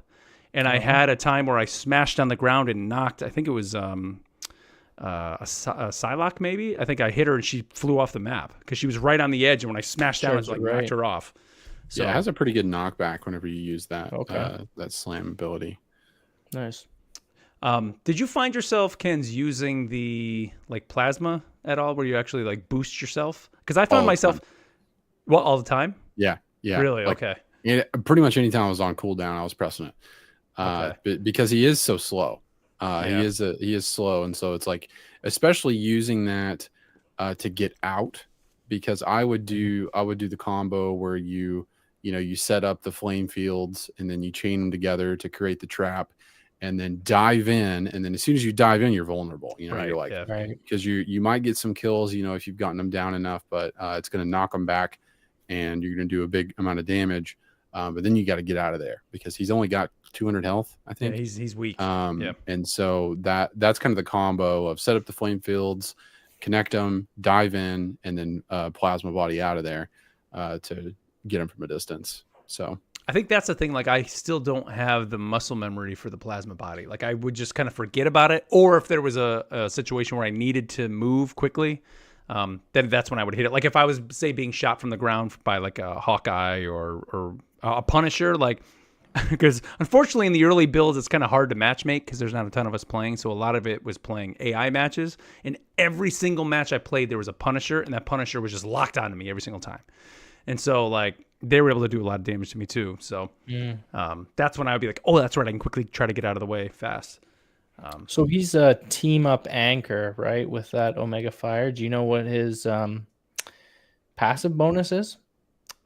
And I had a time where I smashed on the ground and knocked, I think it was a Psylocke maybe. I think I hit her and she flew off the map because she was right on the edge. And when I smashed down, it like knocked her off. So Yeah, it has a pretty good knockback whenever you use that Okay. that slam ability. Nice. did you find yourself, Ken's, using the like plasma at all, where you actually like boost yourself? Because I All found the myself, well, all the time. Yeah. Really? Like, Okay. pretty much anytime I was on cooldown, I was pressing it. Because he is so slow. Yeah. He is slow, and so it's like, especially using that to get out, because I would do the combo where you set up the flame fields and then you chain them together to create the trap, and then dive in, and then as soon as you dive in, you're vulnerable. Right. You're like, Yeah. Right. because you might get some kills, if you've gotten them down enough, but it's going to knock them back, and you're going to do a big amount of damage. But then you got to get out of there because he's only got 200 health, I Yeah, think. he's weak. Yeah. And so that's kind of the combo of set up the flame fields, connect them, dive in, and then plasma body out of there to get him from a distance. So I think that's the thing. Like, I still don't have the muscle memory for the plasma body. Like, I would just kind of forget about it. Or if there was a situation where I needed to move quickly, then that's when I would hit it. Like, if I was, say, being shot from the ground by like a Hawkeye or a Punisher, like, because unfortunately in the early builds, it's kind of hard to match make because there's not a ton of us playing. So a lot of it was playing AI matches. And every single match I played, there was a Punisher, and that Punisher was just locked onto me every single time. And so, like, they were able to do a lot of damage to me too. So that's when I would be like, oh, that's right, I can quickly try to get out of the way fast. So he's a team up anchor, right? With that Omega Fire. Do you know what his passive bonus is?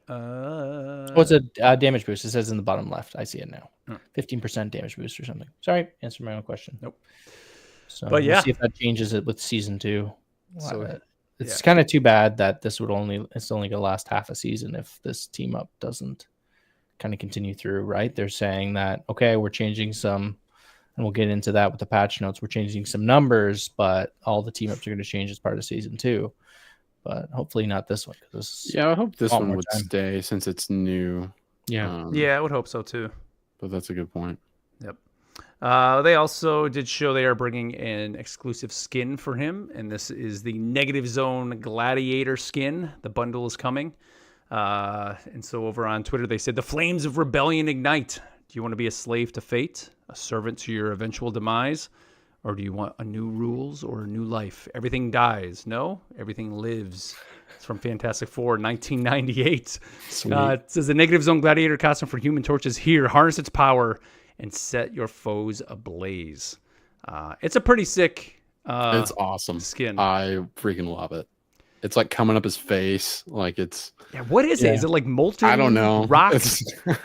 What's a damage boost? It says in the bottom left. I see it now. Oh. 15% damage boost or something. Sorry, answered my own question. Nope. So But yeah. we'll see if that changes it with season 2. So, It's kind of too bad that it's only gonna last half a season if this team up doesn't kind of continue through, right? They're saying that, okay, we're changing some, and we'll get into that with the patch notes. We're changing some numbers, but all the team ups are going to change as part of season 2. But hopefully not this one. Yeah, I hope this lot one more would time. stay since it's new. Yeah. yeah, I would hope so too. But that's a good point. Yep. They also did show they are bringing an exclusive skin for him, and this is the Negative Zone Gladiator skin. The bundle is coming. And so over on Twitter, they said, the flames of rebellion ignite. Do you want to be a slave to fate, a servant to your eventual demise, or do you want a new rules or a new life? Everything dies. No, everything lives. It's from Fantastic Four, 1998. It says the Negative Zone Gladiator costume for Human Torch is here. Harness its power and set your foes ablaze. It's a pretty sick It's awesome. skin. I freaking love it. It's like coming up his face. Like it's, Yeah, what is it? Is it like molten I don't know. rock? I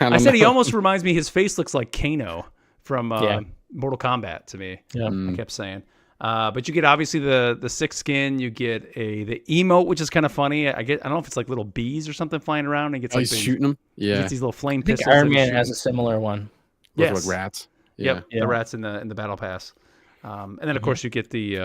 I said he know. almost reminds me, his face looks like Kano from Mortal Kombat to me. Yeah. I kept saying. But you get obviously the sick skin. You get the emote, which is kind of funny. I don't know if it's like little bees or something flying around. And he gets Oh, like he's these, shooting him. he Yeah. gets these little flame I think pistols. Iron that he's Man has shooting. a similar one. Those are Yes. like rats. Yep, Yeah. the rats in the battle pass. And then of course you get the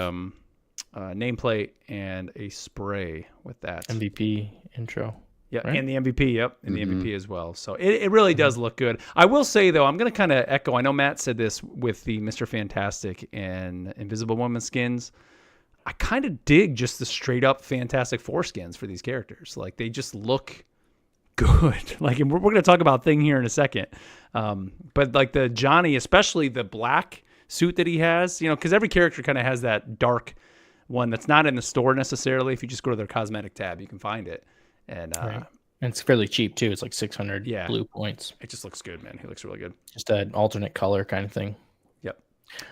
nameplate and a spray with that. MVP intro. Yeah, right? and the MVP, yep, and the MVP as well. So it really does look good. I will say, though, I'm going to kind of echo. I know Matt said this with the Mr. Fantastic and Invisible Woman skins. I kind of dig just the straight up Fantastic Four skins for these characters. Like, they just look good. Like, and we're going to talk about Thing here in a second. But, like, the Johnny, especially the black suit that he has, you know, because every character kind of has that dark one that's not in the store necessarily. If you just go to their cosmetic tab, you can find it. And Right. And it's fairly cheap too. It's like 600 Yeah. blue points. it just looks good, man. He looks really good. Just an alternate color kind of thing. Yep.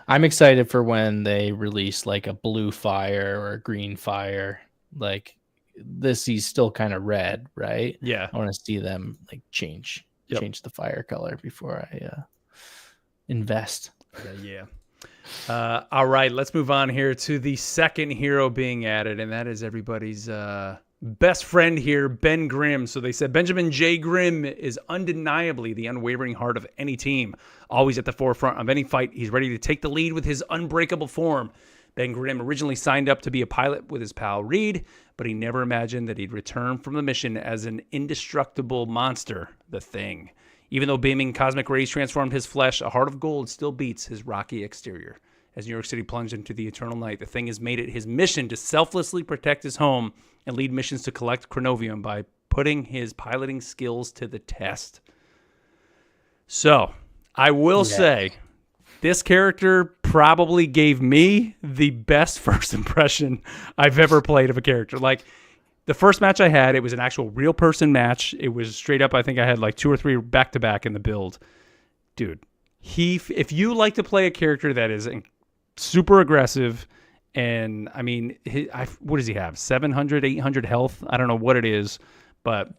I'm excited for when they release like a blue fire or a green fire. Like this, he's still kind of red, right? Yeah. I want to see them like change the fire color before I invest. Yeah. All right, let's move on here to the second hero being added, and that is everybody's best friend here, Ben Grimm. So they said Benjamin J. Grimm is undeniably the unwavering heart of any team, always at the forefront of any fight. He's ready to take the lead with his unbreakable form. Ben Grimm originally signed up to be a pilot with his pal Reed, but he never imagined that he'd return from the mission as an indestructible monster, the Thing. Even though beaming cosmic rays transformed his flesh, a heart of gold still beats his rocky exterior. As New York City plunged into the eternal night, the Thing has made it his mission to selflessly protect his home and lead missions to collect Chronovium by putting his piloting skills to the test. So, I will say, this character probably gave me the best first impression I've ever played of a character. Like, the first match I had, it was an actual real person match. It was straight up, I think I had like 2 or 3 back-to-back in the build. Dude, if you like to play a character that is super aggressive, and I mean, what does he have? 700, 800 health? I don't know what it is, but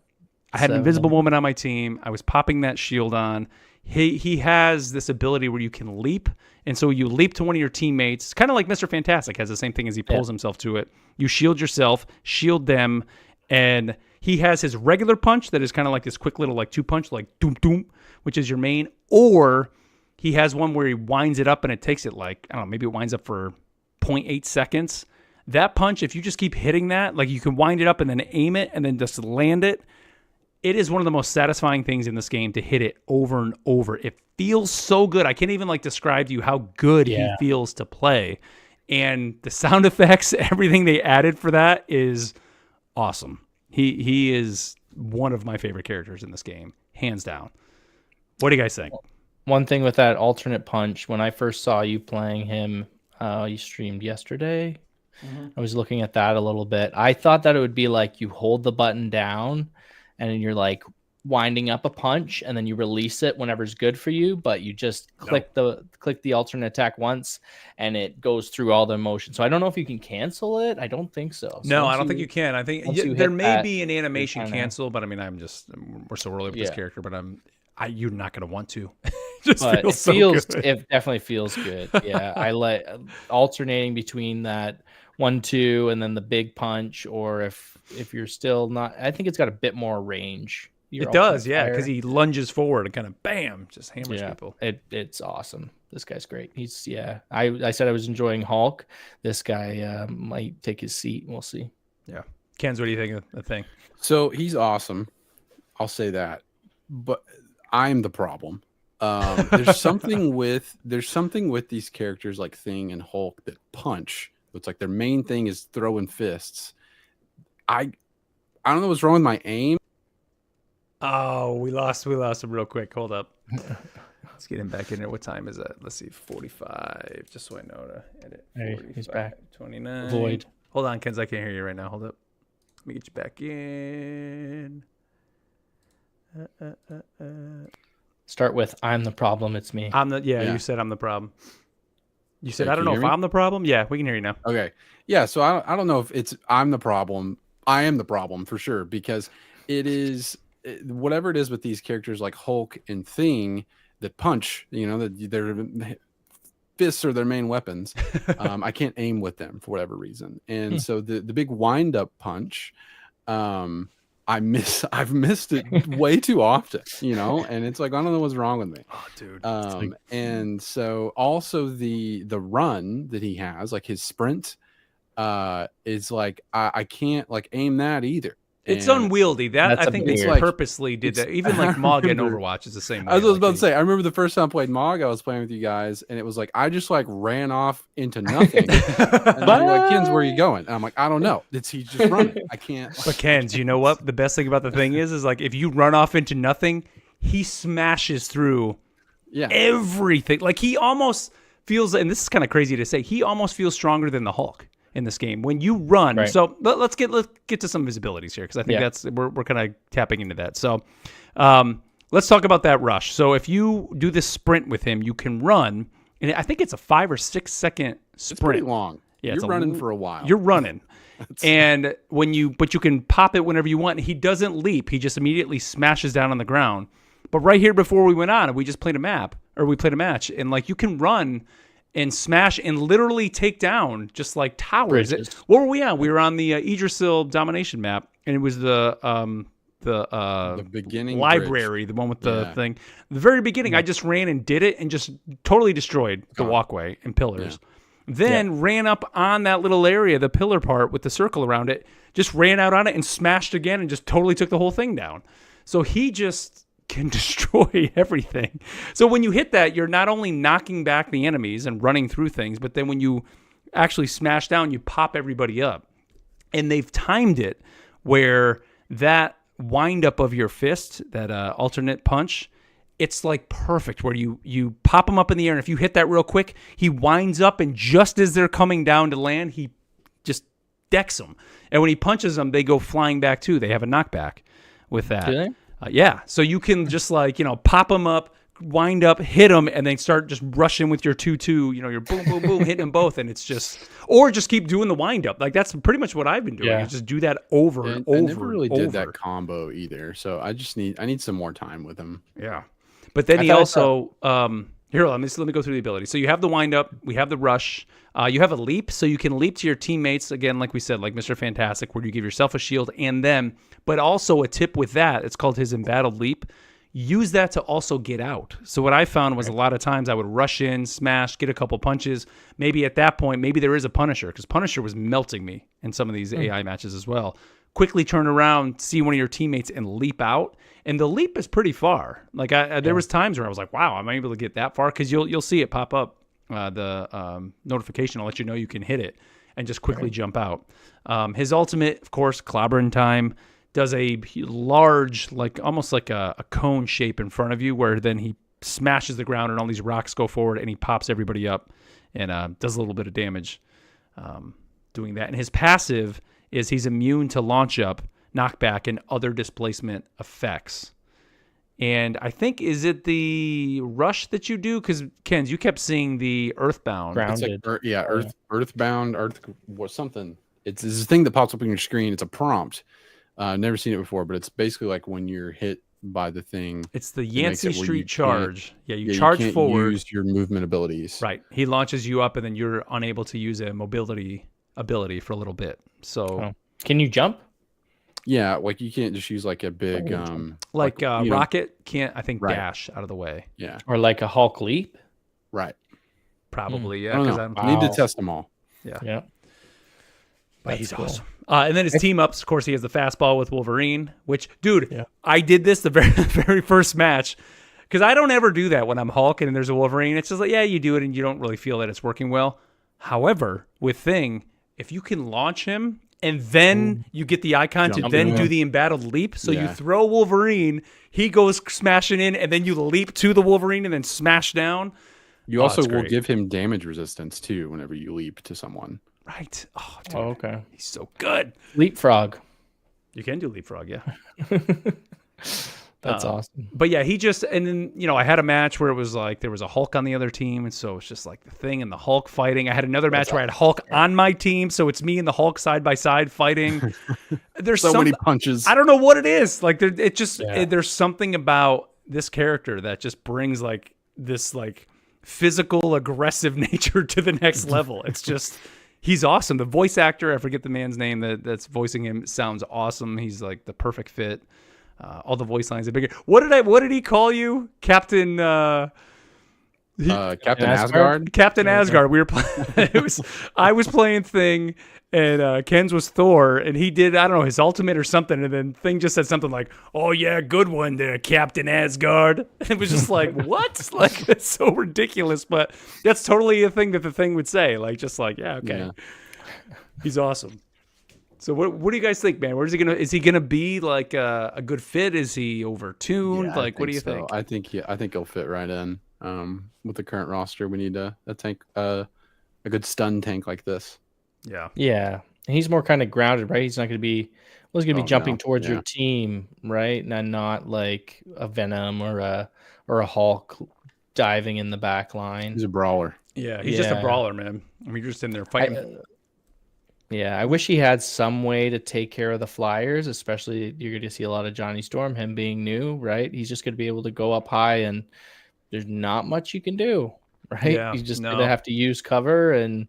I had an Invisible Woman on my team. I was popping that shield on. He has this ability where you can leap, and so you leap to one of your teammates, kind of like Mr. Fantastic has the same thing as he pulls himself to it. You shield yourself, shield them, and he has his regular punch that is kind of like this quick little like 2-punch, like doom doom, which is your main, or he has one where he winds it up and it takes it like, I don't know, maybe it winds up for 0.8 seconds. That punch, if you just keep hitting that, like you can wind it up and then aim it and then just land it. It is one of the most satisfying things in this game to hit it over and over. It feels so good. I can't even like describe to you how good he feels to play. And the sound effects, everything they added for that is awesome. He is one of my favorite characters in this game, hands down. What do you guys think? One thing with that alternate punch, when I first saw you playing him, you streamed yesterday. I was looking at that a little bit. I thought that it would be like you hold the button down and you're like winding up a punch and then you release it whenever's good for you, but you just click the alternate attack once and it goes through all the motion. So I don't know if you can cancel it. I don't think so. No, I don't think you can. I think once you there hit may that, be an animation kinda- cancel, but I mean, we're so early with this Yeah. character, but you're not going to want to. Just but feels so good. it definitely feels good. Yeah, I like alternating between that 1-2 and then the big punch, or if you're still not, I think it's got a bit more range. Your It does, alternate yeah, fire. because he lunges forward and kind of bam, just hammers Yeah, people. it's awesome. This guy's great. He's I said I was enjoying Hulk. This guy might take his seat. We'll see. Yeah, Ken's, what do you think of the thing? So he's awesome. I'll say that, but I'm the problem. There's something with these characters like Thing and Hulk that punch. It's like their main thing is throwing fists. I don't know what's wrong with my aim. Oh, we lost him real quick. Hold up. Let's get him back in there. What time is it? Let's see, 45. Just so I know to edit. Hey, 45, he's back. 29. Void. Hold on, Ken's. I can't hear you right now. Hold up. Let me get you back in. Start with I'm the problem. It's me. Yeah. You said I'm the problem. You said Hey, I don't can know you if hear me? I'm the problem. Yeah, we can hear you now. Okay. Yeah. So I don't know if it's I'm the problem. I am the problem for sure, because it is whatever it is with these characters like Hulk and Thing that punch, that their fists are their main weapons. I can't aim with them for whatever reason. And so the big wind up punch, I've missed it way too often, and it's like, I don't know what's wrong with me. Oh, dude. And so also the run that he has, like his sprint, is like I can't like aim that either. It's And unwieldy. That That's I think a they weird- purposely did it's- that. Even like Mog in remember- Overwatch is the same way. I was Like, about to say, I remember the first time I played Mog, I was playing with you guys, and it was like I just like ran off into nothing. And you're like, Kens, where are you going? And I'm like, I don't know. He's just running. I can't. But Ken's, you know what? The best thing about the thing is like if you run off into nothing, he smashes through Yeah. everything. Like he almost feels, and this is kind of crazy to say, he almost feels stronger than the Hulk in this game when you run. Right. So let's get to some visibilities here, because I think that's we're kind of tapping into that. So let's talk about that rush. So if you do this sprint with him, you can run, and I think it's a 5 or 6 second It's pretty sprint. long. Yeah, it's You're running for a while. You're running. And but you can pop it whenever you want. He doesn't leap. He just immediately smashes down on the ground. But right here before we went on, we just played a match, and like you can run and smash and literally take down just like towers. Bridges. What were we on? We were on the Idrisil domination map, and it was the beginning library, the one with the Yeah. thing. The very beginning, I just ran and did it and just totally destroyed the walkway and pillars. Then ran up on that little area, the pillar part with the circle around it, just ran out on it and smashed again and just totally took the whole thing down. So he just can destroy everything. So when you hit that, you're not only knocking back the enemies and running through things, but then when you actually smash down, you pop everybody up. And they've timed it where that wind up of your fist, that alternate punch, it's like perfect where you pop him up in the air, and if you hit that real quick, he winds up, and just as they're coming down to land, he just decks them. And when he punches them, they go flying back too. They have a knockback with that. Do they? Yeah. So you can just like, pop them up, wind up, hit them, and then start just rushing with your 2-2, you're boom, boom, boom, hitting them both. And it's just, or just keep doing the wind up. Like that's pretty much what I've been doing. Yeah. Is just do that over and over. I never really did over. that combo either. So I need some more time with him. Yeah. But then I he thought I also, here, let me go through the ability. So you have the wind up, we have the rush, you have a leap, so you can leap to your teammates, again, like we said, like Mr. Fantastic, where you give yourself a shield and them, but also a tip with that, it's called his embattled leap. Use that to also get out. So what I found was a lot of times I would rush in, smash, get a couple punches. Maybe at that point, maybe there is a Punisher, because Punisher was melting me in some of these AI matches as well. Quickly turn around, see one of your teammates, and leap out. And the leap is pretty far. Like there was times where I was like, "Wow, I'm able to get that far," because you'll see it pop up, the notification will let you know you can hit it, and just quickly jump out. His ultimate, of course, clobbering time, does a large, like almost like a cone shape in front of you, where then he smashes the ground and all these rocks go forward, and he pops everybody up and does a little bit of damage doing that. And his passive is he's immune to launch up, knockback, and other displacement effects. And I think, is it the rush that you do? Because Ken's, you kept seeing the Earthbound. Grounded. It's like, Earthbound, something. It's a thing that pops up on your screen. It's a prompt. I've never seen it before, but it's basically like when you're hit by the thing. It's the makes Yancey it where Street you charge. Yeah, you you charge can't forward. use your movement abilities. Right. He launches you up, and then you're unable to use a mobility ability for a little bit. So, Oh. Can you jump? Yeah, like you can't just use like a big Oh, like you know, Rocket can't, I think, Right. dash out of the way. yeah, Or like a Hulk leap? right. Probably, yeah. I don't Because know. I'm. Need to Wow. test them all. Yeah. But he's That's cool. awesome. And then his team ups, of course, he has the fastball with Wolverine, which, dude, Yeah. I did this the very, very first match because I don't ever do that when I'm Hulk and there's a Wolverine. It's just like, yeah, you do it and you don't really feel that it's working well. However, with Thing, if you can launch him and then you get the icon to Jump then in. do the embattled leap, so you Yeah. throw Wolverine, he goes smashing in, and then you leap to the Wolverine and then smash down. You Oh, also it's will great. give him damage resistance too whenever you leap to someone. Right. Oh, dude, Oh, okay. he's so good. Leapfrog. You can do leapfrog, yeah. That's awesome. But yeah, he just, and then, I had a match where it was like there was a Hulk on the other team. And so it's just like the Thing and the Hulk fighting. I had another match where I had Hulk on my team. So it's me and the Hulk side by side fighting. There's So some, many punches. I don't know what it is. Like it just, Yeah. there's something about this character that just brings like this like physical aggressive nature to the next level. It's just, he's awesome. The voice actor, I forget the man's name that's voicing him, sounds awesome. He's like the perfect fit. All the voice lines are bigger. What did he call you? Captain Captain Asgard? Asgard. Captain Asgard. We were playing I was playing Thing and Ken's was Thor, and he did, I don't know, his ultimate or something, and then Thing just said something like, "Oh yeah, good one there, Captain Asgard." And it was just like, what? Like, it's so ridiculous, but that's totally a thing that the Thing would say. Like, just like, yeah, okay. Yeah. He's awesome. So what do you guys think, man? Is he gonna be like a good fit? Is he overtuned? Yeah, I Like, what do you so. think? I think he'll fit right in. With the current roster, we need a tank, a good stun tank like this. Yeah. Yeah. And he's more kind of grounded, right? He's not going to be, he's going to be Oh, jumping no. towards Yeah. your team, right? And not like a Venom or a Hulk diving in the back line. He's a brawler. Yeah, he's just a Yeah. brawler, man. I mean, you're just in there fighting. Yeah, I wish he had some way to take care of the Flyers, especially you're going to see a lot of Johnny Storm, him being new, right? He's just going to be able to go up high and there's not much you can do, right? Yeah, He's just no. going to have to use cover and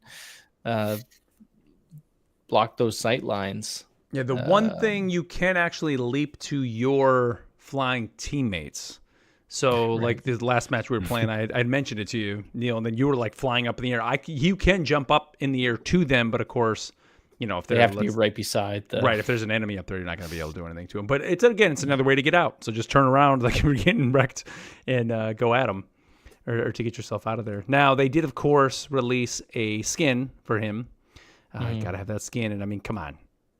block those sight lines. Yeah, the one thing you can actually leap to your flying teammates. So, like the last match we were playing, I'd mentioned it to you, Neil, and then you were like flying up in the air. You can jump up in the air to them, but of course, if They have to be right beside the right, if there's an enemy up there, you're not going to be able to do anything to them. But it's another way to get out. So just turn around like you're getting wrecked and go at them, or to get yourself out of there. Now they did, of course, release a skin for him. Got to have that skin, and I mean, come on,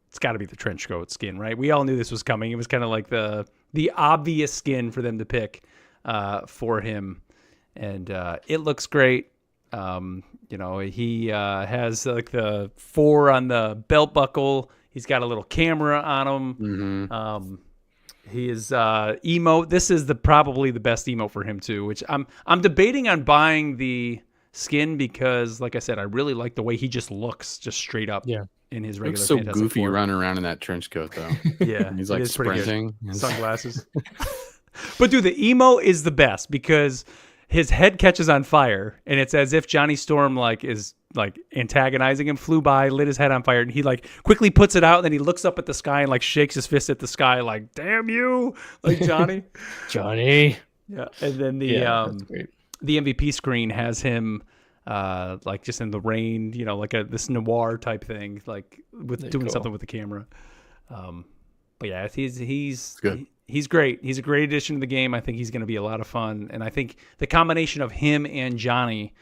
it's got to be the trench coat skin, right? We all knew this was coming. It was kind of like the obvious skin for them to pick for him, and it looks great. He has like the 4 on the belt buckle. He's got a little camera on him. Mm-hmm. He is emote. This is probably the best emote for him too. Which I'm debating on buying the skin because, like I said, I really like the way he just looks, just straight up. Yeah. In his regular. Looks so Fantastic goofy Four. running around in that trench coat though. Yeah, He's it like is pretty good. sprinting. Sunglasses. But dude, the emo is the best because his head catches on fire, and it's as if Johnny Storm is antagonizing him, flew by, lit his head on fire, and he quickly puts it out, and then he looks up at the sky and shakes his fist at the sky like, "Damn you!" Like Johnny. Johnny. Yeah, and then That's great. the MVP screen has him just in the rain, this noir type thing, with doing Cool. something with the camera. But yeah, he's good. He's great. He's a great addition to the game. I think he's going to be a lot of fun, and I think the combination of him and Johnny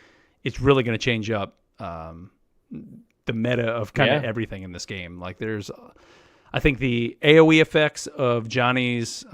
is really going to change up the meta of kind of everything in this game. I think the AOE effects of Johnny's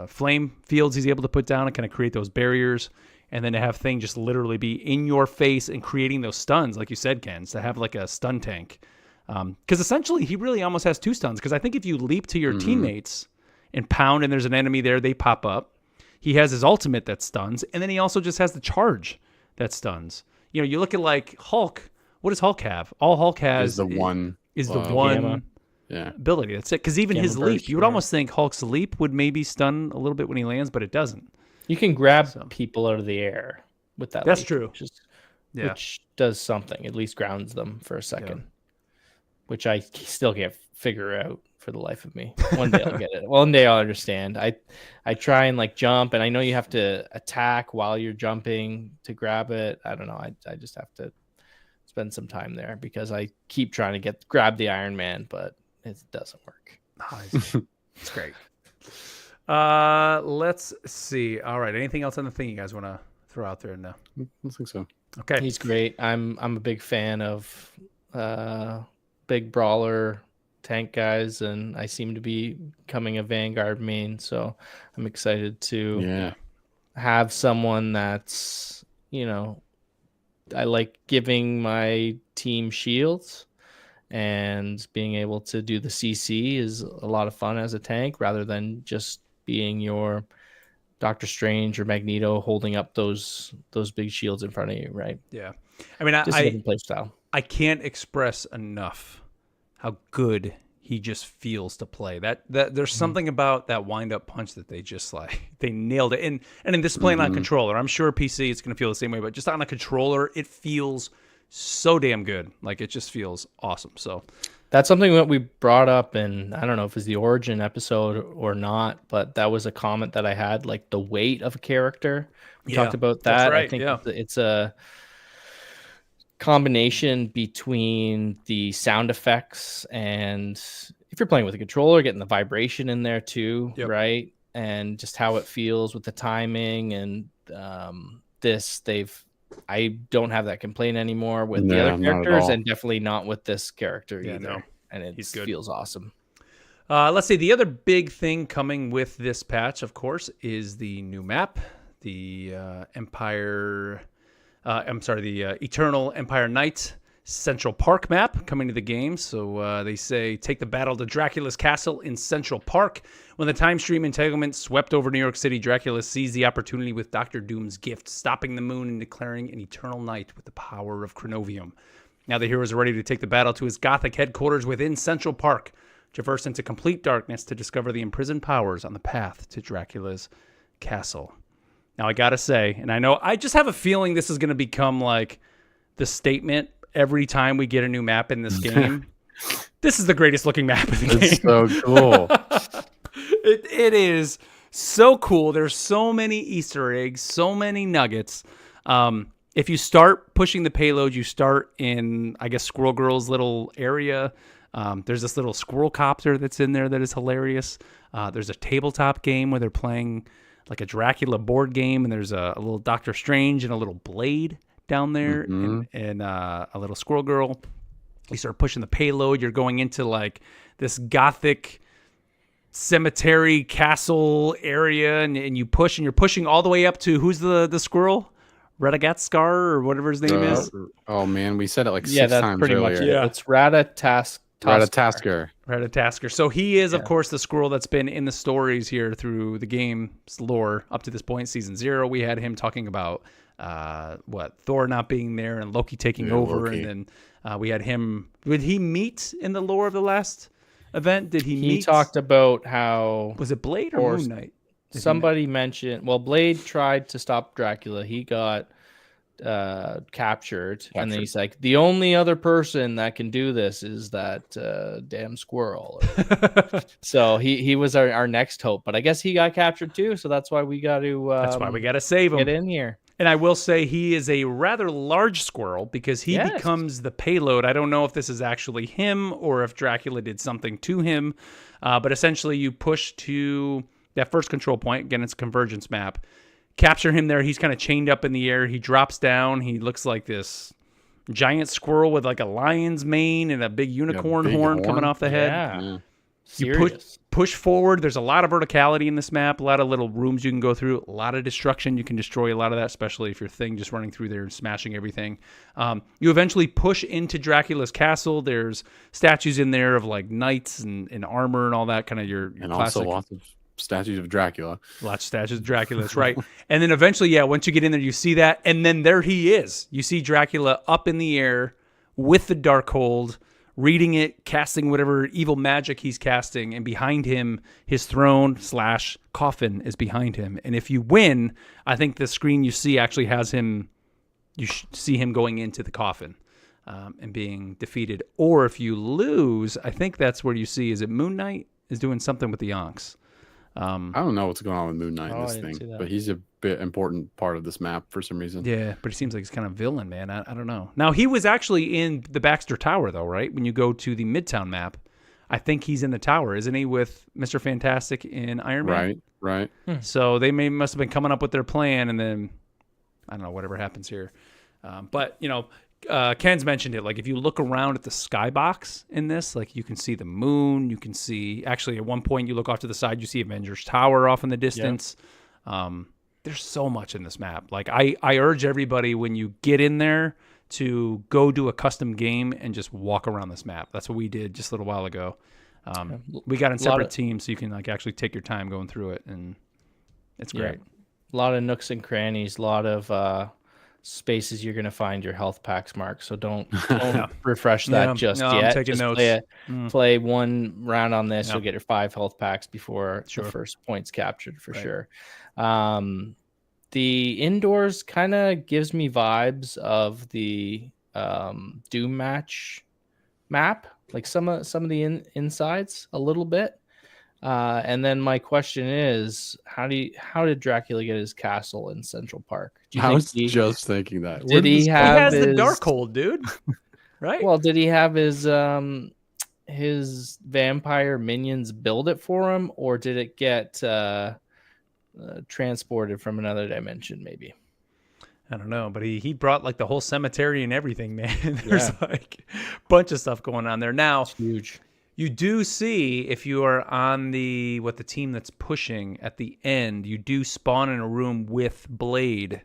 flame fields he's able to put down and kind of create those barriers, and then to have Thing just literally be in your face and creating those stuns, like you said, Ken, to have like a stun tank. Because essentially he really almost has 2 stuns. Because I think if you leap to your teammates and pound, and there's an enemy there, they pop up. He has his ultimate that stuns, and then he also just has the charge that stuns. You know, you look at like Hulk. What does Hulk have? All Hulk has Is the one. Gamma. Yeah. ability. That's it. Because even Gamma his leap, burst, you would yeah. almost think Hulk's leap would maybe stun a little bit when he lands, but it doesn't. You can grab people out of the air with that. That's leap, true. Which does something. At least grounds them for a second, which I still can't figure out for the life of me. One day I'll get it. One day I'll understand. I try and like jump, and I know you have to attack while you're jumping to grab it. I don't know. I just have to spend some time there because I keep trying to grab the Iron Man, but it doesn't work. Nice. It's great. Let's see. All right. Anything else on the thing you guys want to throw out there? No. I don't think so. Okay. He's great. I'm a big fan of big brawler tank guys, and I seem to be becoming a Vanguard main, so I'm excited to have someone that's, you know, I like giving my team shields, and being able to do the CC is a lot of fun as a tank rather than just being your Doctor Strange or Magneto holding up those big shields in front of you, right? Yeah. I mean, Just a different play style. I can't express enough how good he just feels to play. That there's something about that wind up punch that they just like they nailed it. And in this playing on controller, I'm sure PC it's gonna feel the same way, but just on a controller, it feels so damn good. Like it just feels awesome. So that's something that we brought up, and I don't know if it's the Origin episode or not, but that was a comment that I had, like the weight of a character. We talked about that. That's right, I think it's a combination between the sound effects and if you're playing with a controller, getting the vibration in there too, right? And just how it feels with the timing and I don't have that complaint anymore with the other characters, and definitely not with this character either. No. And it feels awesome. Let's see. The other big thing coming with this patch, of course, is the new map, the Eternal Empire Night Central Park map coming to the game. So they say, take the battle to Dracula's castle in Central Park. When the time stream entanglement swept over New York City, Dracula seized the opportunity with Dr. Doom's gift, stopping the moon and declaring an eternal night with the power of Cronovium. Now the heroes are ready to take the battle to his Gothic headquarters within Central Park, traverse into complete darkness to discover the imprisoned powers on the path to Dracula's castle. Now I gotta say, and I know, I just have a feeling this is going to become like the statement every time we get a new map in this game. This is the greatest looking map in the game. It's so cool. It is so cool. There's so many Easter eggs, so many nuggets. If you start pushing the payload, you start in, I guess, Squirrel Girl's little area. There's this little squirrel copter that's in there that is hilarious. There's a tabletop game where they're playing like a Dracula board game, and there's a little Doctor Strange and a little Blade down there, and a little Squirrel Girl. You start pushing the payload, you're going into like this Gothic cemetery castle area, and you're pushing all the way up to, who's the squirrel? Radagast or whatever his name is. Oh man, we said it like 6 that's times pretty earlier. much it. It's Ratatasker. Ratatasker. So he is, of course, the squirrel that's been in the stories here through the game's lore up to this point. Season 0, we had him talking about Thor not being there and Loki taking over, Loki. and then we had him. Did he meet in the lore of the last event? Did he meet? He talked about how Was it Blade or Moon Knight? Somebody mentioned, well, Blade tried to stop Dracula. He got captured, and then he's like, the only other person that can do this is that damn squirrel. So he was our next hope, but I guess he got captured too, so that's why we got to That's why we got to save him. get in here. And I will say he is a rather large squirrel because he becomes the payload. I don't know if this is actually him or if Dracula did something to him, but essentially you push to that first control point. Again, it's a convergence map. Capture him there. He's kind of chained up in the air. He drops down. He looks like this giant squirrel with like a lion's mane and a big unicorn horn coming off the head. Yeah. You push forward. There's a lot of verticality in this map, a lot of little rooms you can go through, a lot of destruction. You can destroy a lot of that, especially if your thing just running through there and smashing everything. You eventually push into Dracula's castle. There's statues in there of like knights and armor and all that kind of your And classic. also lots of statues of Dracula. Lots of statues of Dracula, that's right. And then eventually, yeah, once you get in there, you see that, and then there he is. You see Dracula up in the air with the Darkhold, reading it, casting whatever evil magic he's casting, and behind him, his throne/coffin is behind him. And if you win, I think the screen you see actually has him. You see him going into the coffin and being defeated. Or if you lose, I think that's where you see, is it Moon Knight is doing something with the Yonks. I don't know what's going on with Moon Knight in Oh, this I didn't see thing, that. but he's a bit important part of this map for some reason. Yeah, but he seems like he's kind of villain, man. I don't know. Now, he was actually in the Baxter Tower, though, right? When you go to the Midtown map, I think he's in the tower, isn't he, with Mr. Fantastic in Iron Man? Right. So they must have been coming up with their plan, and then, I don't know, whatever happens here. But, you know, Ken's mentioned it. Like, if you look around at the skybox in this, like, you can see the moon. You can see, actually, at one point, you look off to the side, you see Avengers Tower off in the distance. There's so much in this map. Like, I urge everybody, when you get in there, to go do a custom game and just walk around this map. That's what we did just a little while ago. We got in separate teams, so you can, like, actually take your time going through it, and it's great. A lot of nooks and crannies, a lot of spaces you're going to find your health packs, Mark. So don't refresh that just I'm yet. taking Just notes. play one round on this. Yeah. You'll get your 5 health packs before Sure. the first point's captured for sure. The indoors kind of gives me vibes of the Doom match map, like some of the insides a little bit. And then my question is, how did Dracula get his castle in Central Park? Do you I think was just thinking that. did he He have has the his, Darkhold, dude. Right? Well, did he have his vampire minions build it for him, or did it get transported from another dimension? Maybe. I don't know, but he brought like the whole cemetery and everything, man. There's like a bunch of stuff going on there. Now, It's huge. you do see, if you are on the team that's pushing at the end, you do spawn in a room with Blade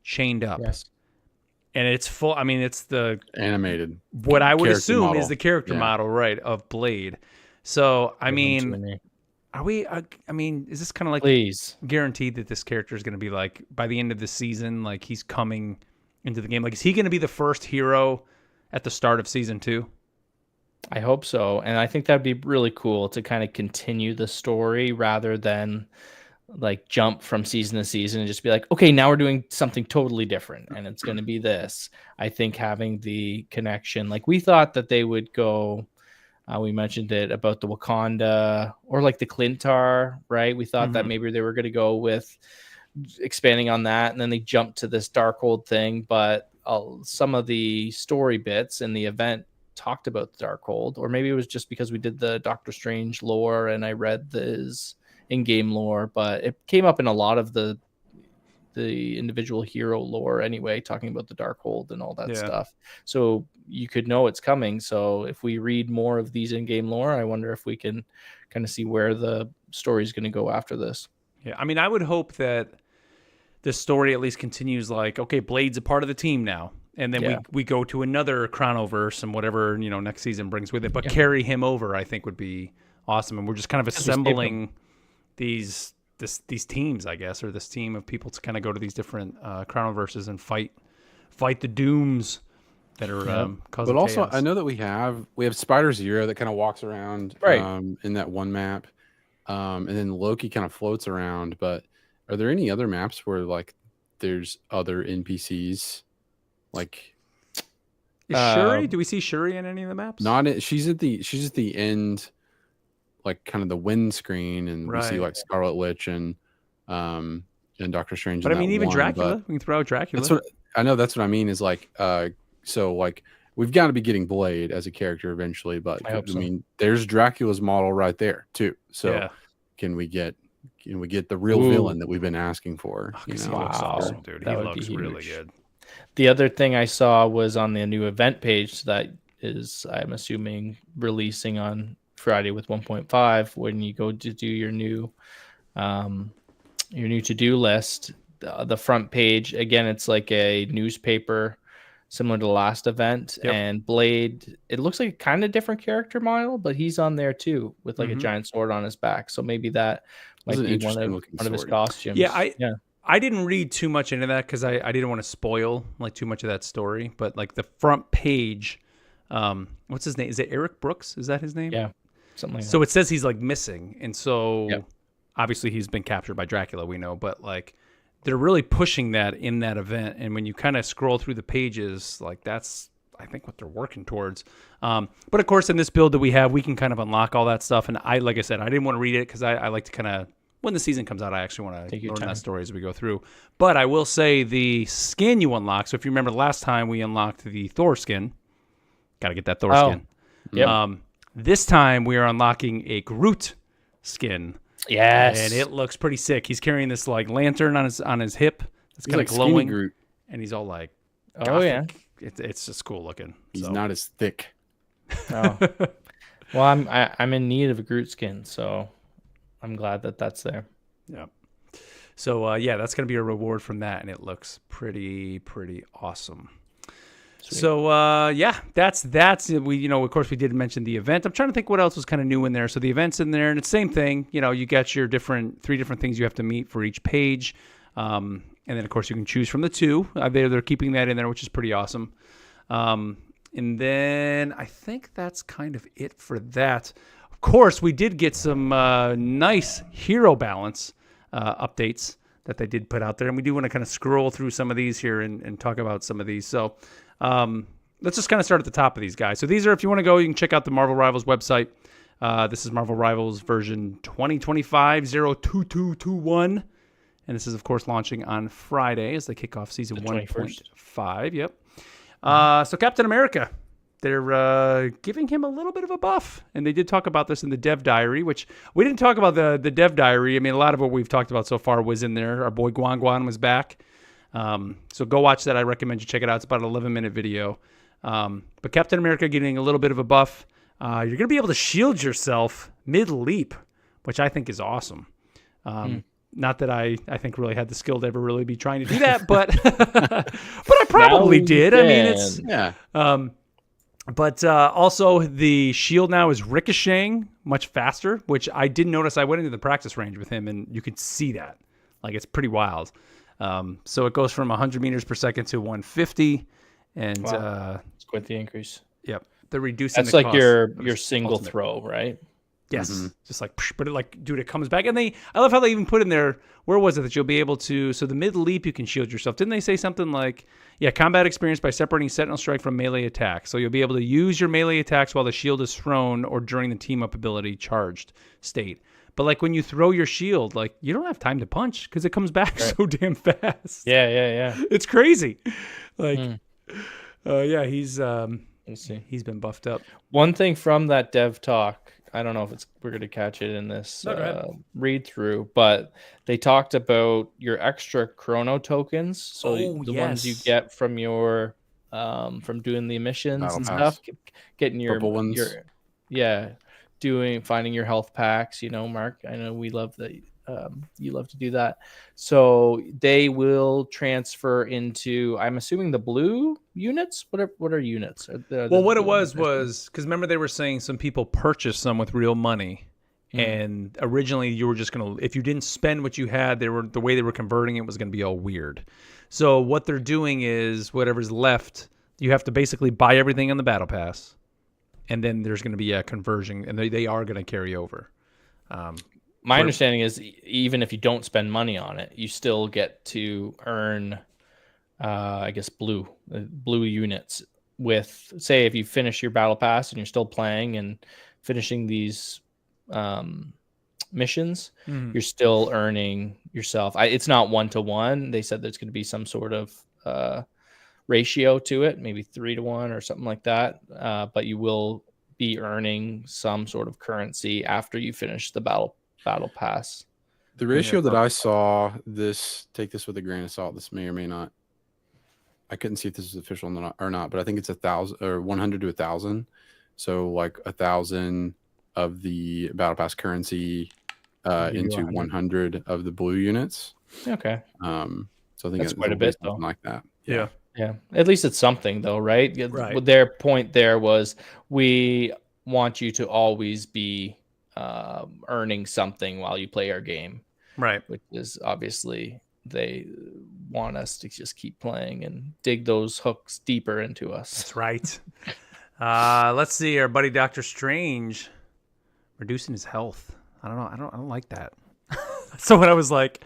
chained up. Yes. And it's full. I mean, it's the Animated. what I would Character assume model. is the character Yeah. model, right, of Blade. So, I mean, Eventually. are we? I mean, is this kind of like Please. guaranteed that this character is going to be like by the end of the season, like he's coming into the game? Like, is he going to be the first hero at the start of season 2? I hope so. And I think that'd be really cool to kind of continue the story rather than like jump from season to season and just be like, okay, now we're doing something totally different and it's going to be this. I think having the connection, like we thought that they would go, we mentioned it about the Wakanda or like the Clintar, right? We thought that maybe they were going to go with expanding on that, and then they jumped to this Darkhold thing. But some of the story bits in the event talked about the Darkhold, or maybe it was just because we did the Doctor Strange lore and I read his in-game lore, but it came up in a lot of the individual hero lore anyway, talking about the Darkhold and all that stuff. So you could know it's coming. So if we read more of these in-game lore, I wonder if we can kind of see where the story is going to go after this. Yeah, I mean, I would hope that the story at least continues. Like, okay, Blade's a part of the team now, and then we go to another Chronoverse and whatever next season brings with it. But carry him over, I think, would be awesome. And we're just kind of assembling these teams, I guess, or this team of people to kind of go to these different Chronoverses and fight the Dooms that are causing But also, chaos. I know that we have Spider Zero that kind of walks around in that one map, and then Loki kind of floats around. But are there any other maps where like there's other NPCs? Like, Is Shuri? Do we see Shuri in any of the maps? she's at the end, like kind of the wind screen, and we see Right. like Scarlet Witch and Doctor Strange. But in I mean, that even one, Dracula. but We can throw out Dracula. That's what I know. That's what I mean. Is like, so like we've got to be getting Blade as a character eventually. But I hope so. mean, there's Dracula's model right there too. So Yeah. can we get the real villain that we've been asking for? Oh, You 'cause he know? looks Wow. awesome, dude. That He would be looks really huge. good. The other thing I saw was on the new event page that is, I'm assuming, releasing on Friday with 1.5. When you go to do your new to-do list, the front page again, it's like a newspaper similar to the last event. Yep. And Blade, it looks like a kind of different character model, but he's on there too with like a giant sword on his back. So maybe that This is Might an be one interesting of looking his sword. costumes. Yeah, I didn't read too much into that because I didn't want to spoil like too much of that story. But like the front page, what's his name? Is it Eric Brooks? Is that his name? Yeah, something like So it says he's like missing, and so Yep. obviously he's been captured by Dracula. We know, but like they're really pushing that in that event. And when you kind of scroll through the pages, like that's I think what they're working towards. But of course, in this build that we have, we can kind of unlock all that stuff. And like I said, I didn't want to read it because I like to kind of. When the season comes out, I actually want Take to your learn time. that story as we go through. But I will say the skin you unlock. So if you remember last time we unlocked the Thor skin, got to get that Thor skin. Yep. This time we are unlocking a Groot skin, yes. and it looks pretty sick. He's carrying this like lantern on his hip. It's He's kind like of skinny glowing, Groot. and he's all like, Oh yeah. gothic. It's just cool looking. He's So. not as thick. Oh. Well, I'm in need of a Groot skin, so I'm glad that that's there. Yeah. So yeah, that's gonna be a reward from that, and it looks pretty awesome. Sweet. So yeah, that's we of course we did mention the event. I'm trying to think what else was kind of new in there. So the event's in there, and it's the same thing. You got your three different things you have to meet for each page, and then of course you can choose from the two. They're keeping that in there, which is pretty awesome. And then I think that's kind of it for that. Of course, we did get some nice hero balance updates that they did put out there. And we do want to kind of scroll through some of these here and talk about some of these. So let's just kind of start at the top of these guys. So these are, if you want to go, you can check out the Marvel Rivals website. This is Marvel Rivals version 2025-02221. And this is, of course, launching on Friday as they kick off season 1.5. Yep. So Captain America. They're giving him a little bit of a buff. And they did talk about this in the dev diary, which we didn't talk about the dev diary. I mean, a lot of what we've talked about so far was in there. Our boy Guan Guan was back. So go watch that. I recommend you check it out. It's about an 11-minute video. But Captain America getting a little bit of a buff. You're going to be able to shield yourself mid-leap, which I think is awesome. Not that I think really had the skill to ever really be trying to do that, but but I probably did. I mean, it's Yeah. But also the shield now is ricocheting much faster, which I didn't notice. I went into the practice range with him, and you could see that. Like, it's pretty wild. So it goes from 100 meters per second to 150, and It's quite the increase. yep, they're reducing. That's the like cost your of his single ultimate. throw, right? Yes, just like, but it like, dude, it comes back, and I love how they even put in there. Where was it that you'll be able to? So the mid leap, you can shield yourself. Didn't they say something like, yeah, combat experience by separating Sentinel Strike from melee attacks. So you'll be able to use your melee attacks while the shield is thrown or during the team up ability charged state. But like when you throw your shield, like you don't have time to punch because it comes back so damn fast. Yeah. It's crazy. Like, yeah, he's Let's see. he's been buffed up. One thing from that dev talk, I don't know if we're going to catch it in this No, go ahead. read through, but they talked about your extra chrono tokens. So Oh, the ones you yes. get from your from doing the missions Battle and pass. stuff, getting your Purple ones. finding your health packs. Mark, I know we love that. You love to do that. So they will transfer into, I'm assuming, the blue units. What are units? Well, what it was because remember they were saying some people purchased some with real money, and originally you were just gonna, if you didn't spend what you had, the way they were converting it was gonna be all weird. So what they're doing is whatever's left, you have to basically buy everything on the battle pass, and then there's gonna be a conversion, and they are gonna carry over. My understanding is even if you don't spend money on it, you still get to earn, I guess, blue units with, say, if you finish your battle pass and you're still playing and finishing these missions, you're still earning yourself. It's not 1-to-1. They said there's going to be some sort of ratio to it, maybe 3-to-1 or something like that. But you will be earning some sort of currency after you finish the battle pass. The ratio that I saw, take this with a grain of salt. This may or may not. I couldn't see if this is official or not, but I think it's 1,000 or 100 to 1,000. So like 1,000 of the battle pass currency into 100 of the blue units. Okay. So I think That's it's quite a bit, though. something like that. Yeah. Yeah. At least it's something, though, right? Right. Their point there was we want you to always be earning something while you play our game, Right. which is obviously they want us to just keep playing and dig those hooks deeper into us. That's right. Let's see. Our buddy Doctor Strange reducing his health. I don't know. I don't like that. So when I was like,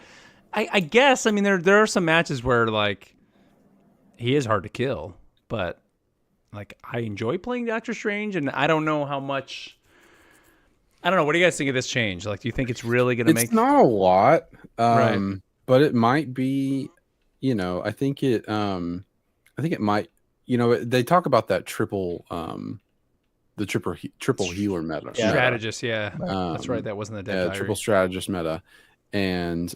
I guess, I mean, there are some matches where like he is hard to kill, but like I enjoy playing Doctor Strange, and I don't know how much. I don't know. What do you guys think of this change? Like, do you think it's really going to make? It's not a lot, Right. but it might be. I think it. I think it might. They talk about that the triple healer meta. Yeah. Strategist, yeah. That's right. Um, That wasn't the dead Yeah, diary. triple strategist meta, and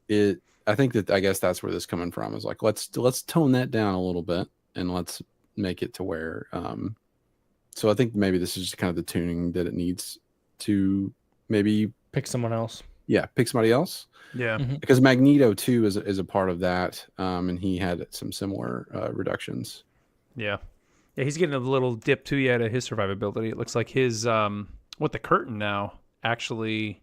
it. I think that I guess that's where this coming from is like let's tone that down a little bit and let's make it to where. So I think maybe this is just kind of the tuning that it needs to maybe Pick someone else. pick somebody else. Yeah. Because Magneto too is a part of that, and he had some similar reductions. Yeah. Yeah, he's getting a little dip too yet at his survivability. It looks like his with the curtain now actually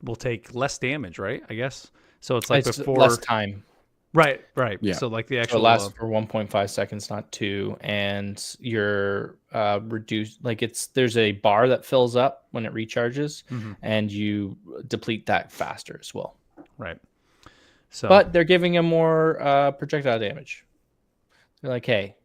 will take less damage, right? I guess. So it's like It's before less time. Right. Yeah. So like the So it actual lasts for 1.5 seconds, not 2, and you're reduced. Like there's a bar that fills up when it recharges, Mhm. and you deplete that faster as well. right. So But they're giving him more projectile damage. They're like, hey,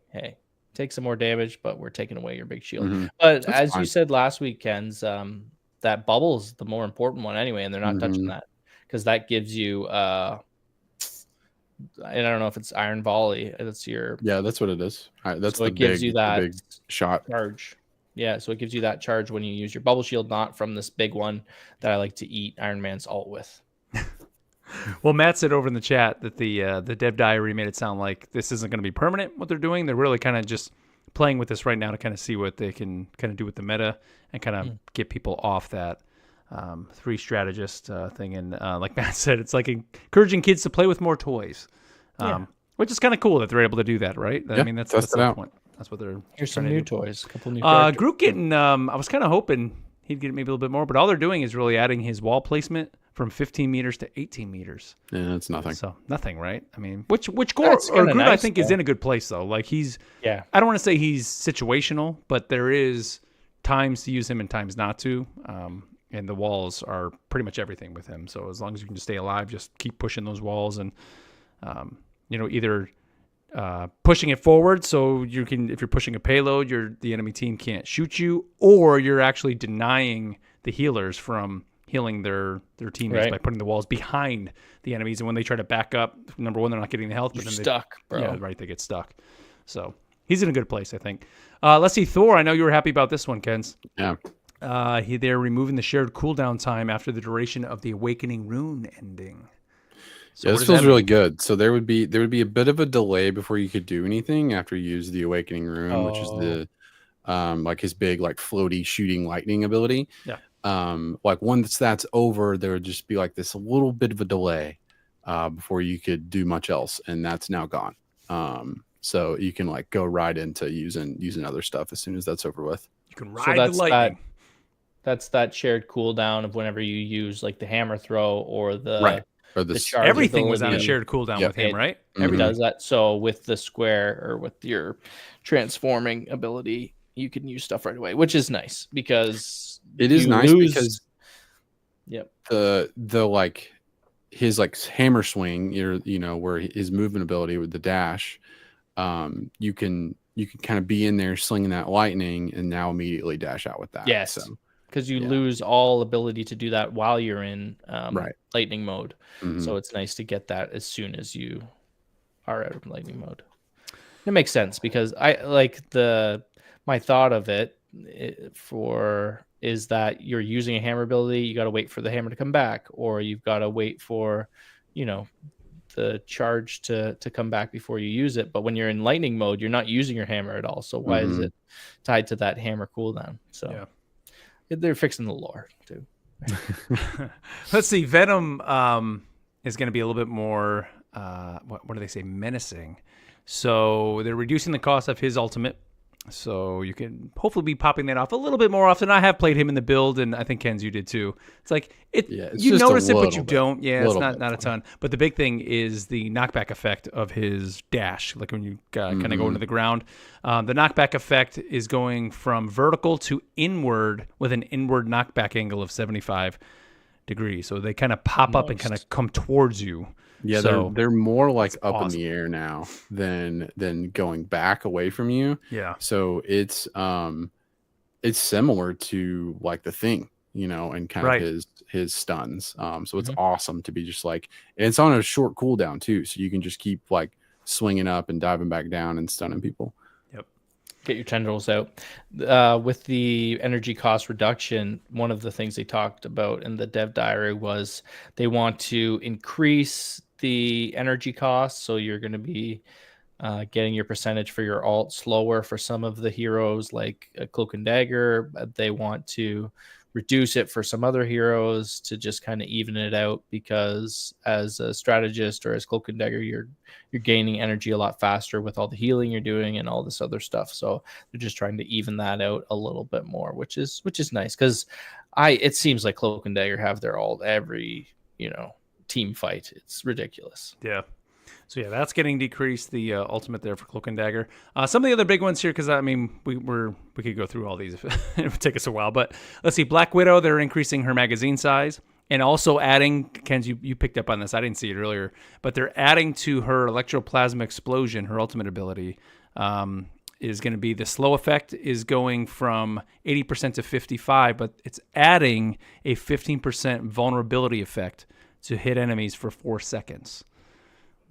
take some more damage, but we're taking away your big shield. Mhm. But That's as you fine. said last week, Ken's, that bubble's the more important one anyway, and they're not touching Mhm. that because that gives you, and I don't know if it's Iron Volley. That's your Yeah, that's what it is. That's so the it gives big, you the that big shot. charge. Yeah, so it gives you that charge when you use your bubble shield, not from this big one that I like to eat Iron Man's ult with. well, Matt said over in the chat that the dev diary made it sound like this isn't going to be permanent. What they're doing, they're really kind of just playing with this right now to kind of see what they can kind of do with the meta and kind of get people off that 3 strategist thing. And like Matt said, it's like encouraging kids to play with more toys, which is kind of cool that they're able to do that, right? I Yeah, mean, that's test it the out. point. That's what they're. Here's some trying to new do. toys, a couple new characters. Groot getting. I was kind of hoping he'd get maybe a little bit more, but all they're doing is really adding his wall placement from 15 meters to 18 meters. Yeah, it's nothing. So nothing, right? I mean, which That's Groot kinda I nice, think is though. in a good place though. Like he's. Yeah. I don't want to say he's situational, but there is times to use him and times not to. And the walls are pretty much everything with him. So as long as you can just stay alive, just keep pushing those walls and, either pushing it forward so you can, if you're pushing a payload, the enemy team can't shoot you, or you're actually denying the healers from healing their teammates Right. by putting the walls behind the enemies. And when they try to back up, number one, they're not getting the health, but You're then stuck, bro. yeah, right. They get stuck. So he's in a good place, I think. Let's see, Thor. I know you were happy about this one, Kens. Yeah. They're removing the shared cooldown time after the duration of the Awakening Rune ending. So Yeah, what this does feels that really mean? good. So there would be a bit of a delay before you could do anything after you use the Awakening Rune, which is the like his big like floaty shooting lightning ability. Yeah. Like once that's over, there would just be like this little bit of a delay before you could do much else, and that's now gone. So you can like go right into using other stuff as soon as that's over with. You can So ride that's the lightning. That's that shared cooldown of whenever you use like the hammer throw or the Right. Or the this charge Everything was on a ability. shared cooldown Yep. with him, It- right? Mhm. Everything does that. So with the square or with your transforming ability, you can use stuff right away, which is nice because It is you nice lose- because Yep. the like his like hammer swing, where his movement ability with the dash, you can kind of be in there slinging that lightning and now immediately dash out with that. Yes. So, Because you Yeah. lose all ability to do that while you're in Right. lightning mode. mhm. So it's nice to get that as soon as you are out of lightning mode. It makes sense because I like my thought of it is that you're using a hammer ability, you got to wait for the hammer to come back, or you've got to wait for, the charge to come back before you use it. But when you're in lightning mode, you're not using your hammer at all. So why is Mhm. it tied to that hammer cooldown? So Yeah. they're fixing the lore too. Let's see. Venom is going to be a little bit more, what do they say, menacing. So they're reducing the cost of his ultimate So you can hopefully be popping that off a little bit more often. I have played him in the build, and I think Kenz, you did too. It's like it's you just a notice it, but little you bit. don't. Yeah, it's Little not bit. not a ton. But the big thing is the knockback effect of his dash. Like when you kind of go into the ground, the knockback effect is going from vertical to inward with an inward knockback angle of 75 degrees. So they kind of pop up and kind of come towards you. Yeah, So they're more like up awesome. in the air now than going back away from you. Yeah. So it's similar to like the Thing, and kind Right. of his stuns. So it's awesome to be just like, and it's on a short cooldown too, so you can just keep like swinging up and diving back down and stunning people. Get your tendrils out. With the energy cost reduction, one of the things they talked about in the dev diary was they want to increase the energy cost. So you're going to be getting your percentage for your alt slower for some of the heroes like Cloak and Dagger. They want to reduce it for some other heroes to just kind of even it out, because as a strategist or as Cloak and Dagger, you're gaining energy a lot faster with all the healing you're doing and all this other stuff. So they're just trying to even that out a little bit more, which is nice, because it seems like Cloak and Dagger have their alt every team fight. It's ridiculous. Yeah. So yeah, that's getting decreased. The ultimate there for Cloak and Dagger. Some of the other big ones here, because I mean we could go through all these. It would take us a while, but let's see. Black Widow, they're increasing her magazine size and also adding. Kenz, you picked up on this. I didn't see it earlier, but they're adding to her Electroplasma Explosion, her ultimate ability. Is going to be the slow effect is going from 80% to 55%, but it's adding a 15% vulnerability effect to hit enemies for 4 seconds.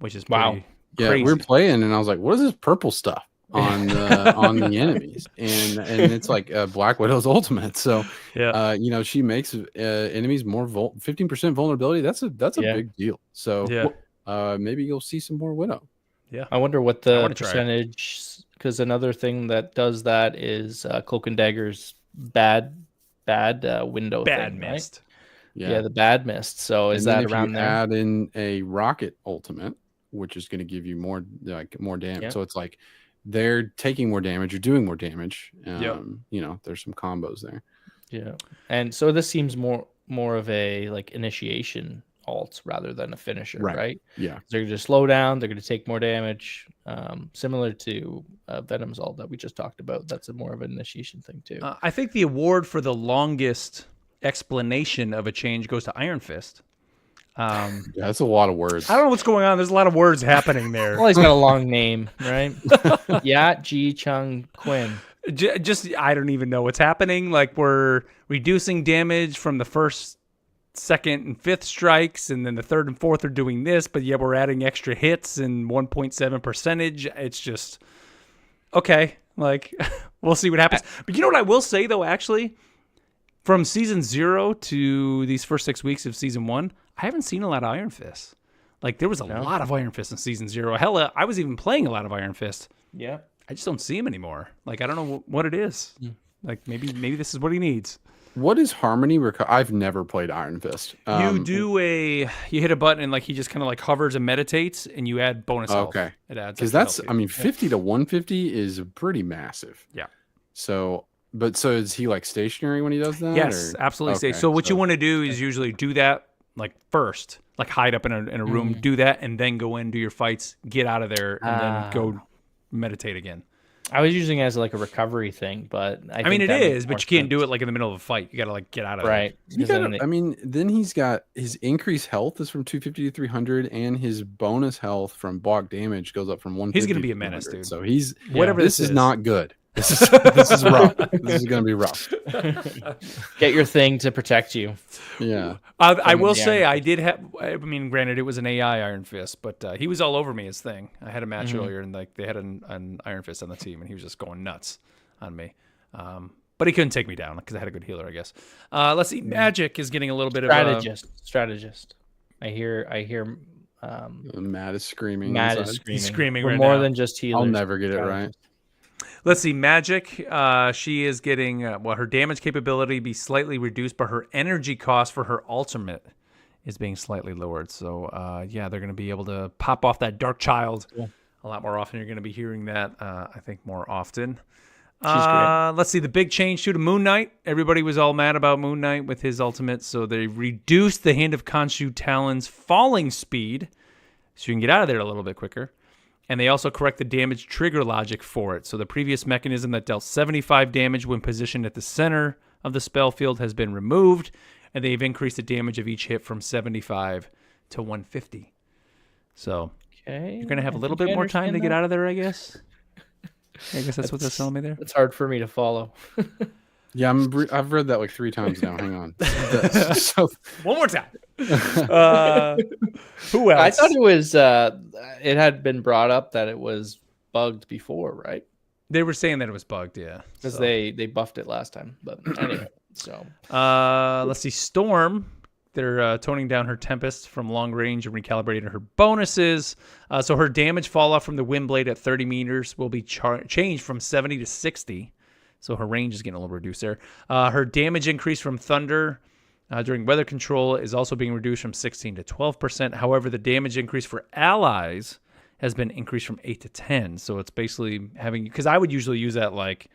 Which is pretty Yeah, crazy. we were playing, and I was like, "What is this purple stuff on the on the enemies?" And it's like Black Widow's ultimate. So, yeah, she makes enemies more 15% vulnerability. That's a big deal. So, maybe you'll see some more Widow. Yeah, I wonder what the wanna try it. percentage, because another thing that does that is Cloak and Dagger's bad window bad thing, mist. Right? Yeah, the bad mist. So is And then that if around you there? add in a rocket ultimate, which is going to give you more damage. Yeah. So it's like they're taking more damage, you're doing more damage. There's some combos there. Yeah, and so this seems more of a like initiation alt rather than a finisher, right? Yeah. They're going to slow down. They're going to take more damage, similar to Venom's alt that we just talked about. That's more of an initiation thing too. I think the award for the longest explanation of a change goes to Iron Fist. Yeah, that's a lot of words. I don't know what's going on. There's a lot of words happening there. Well, he's got a long name, right? Yeah, Ji Chung Quinn. Just I don't even know what's happening. Like we're reducing damage from the first, second, and fifth strikes, and then the third and fourth are doing this, but yeah, we're adding extra hits and 1.7 percentage. It's just okay. Like we'll see what happens. But you know what I will say though, actually, from season 0 to these first 6 weeks of season 1, I haven't seen a lot of Iron Fist. Like there was a lot of Iron Fist in season 0. Hell, I was even playing a lot of Iron Fist. Yeah. I just don't see him anymore. Like I don't know what it is. Like maybe this is what he needs. What is Harmony? I've never played Iron Fist. You hit a button and like he just kind of like hovers and meditates, and you add bonus health. Okay. It adds because extra health. 50 to 150 is pretty massive. Yeah. So is he like stationary when he does that? Yes, or? absolutely. Okay, So what you want to do is usually do that like first, like hide up in a room, do that, and then go in, do your fights, get out of there, and then go meditate again. I was using it as like a recovery thing, but I mean think it that makes is, more but you can't do sense. it like in the middle of a fight. You got to like get out of Right. You gotta, I mean, then he's got his increased health is from 250 to 300, and his bonus health from block damage goes up from 150. He's gonna be to a menace, 200. dude. So he's Whatever This this is is. not good. This is rough. This is gonna be rough. Get your thing to protect you. Yeah. I will the say Iron I did have. I mean, granted, it was an AI Iron Fist, but he was all over me. His thing. I had a match earlier, and like they had an Iron Fist on the team, and he was just going nuts on me. But he couldn't take me down because I had a good healer, I guess. Let's see. Magic is getting a little bit of strategist. I hear. Matt is screaming. Matt inside. is screaming. He's screaming We're right more now. than just healers. I'll never get it right. Let's see. Magic. She is getting her damage capability be slightly reduced, but her energy cost for her ultimate is being slightly lowered. So they're going to be able to pop off that Dark Child a lot more often. You're going to be hearing that, I think, more often. great. Let's see the big change to Moon Knight. Everybody was all mad about Moon Knight with his ultimate, so they reduced the Hand of Khonshu Talon's falling speed, so you can get out of there a little bit quicker. And they also correct the damage trigger logic for it. So the previous mechanism that dealt 75 damage when positioned at the center of the spell field has been removed, and they've increased the damage of each hit from 75 to 150. So Okay. you're going to have a I little think bit I more time to understand get that. out of there, I guess. I guess that's what they're telling me there. It's hard for me to follow. Yeah, I've read that like 3 times now. Hang on. So, One more time. Who else? I thought it was. It had been brought up that it was bugged before, right? They were saying that it was bugged, yeah. Because So. they buffed it last time. But anyway, so Let's see. Storm. They're toning down her Tempest from long range and recalibrating her bonuses. So her damage fall off from the wind blade at 30 meters will be changed from 70 to 60. So her range is getting a little reduced there. Her damage increase from thunder during weather control is also being reduced from 16 to 12%. However, the damage increase for allies has been increased from 8 to 10. So it's basically having, because I would usually use that like,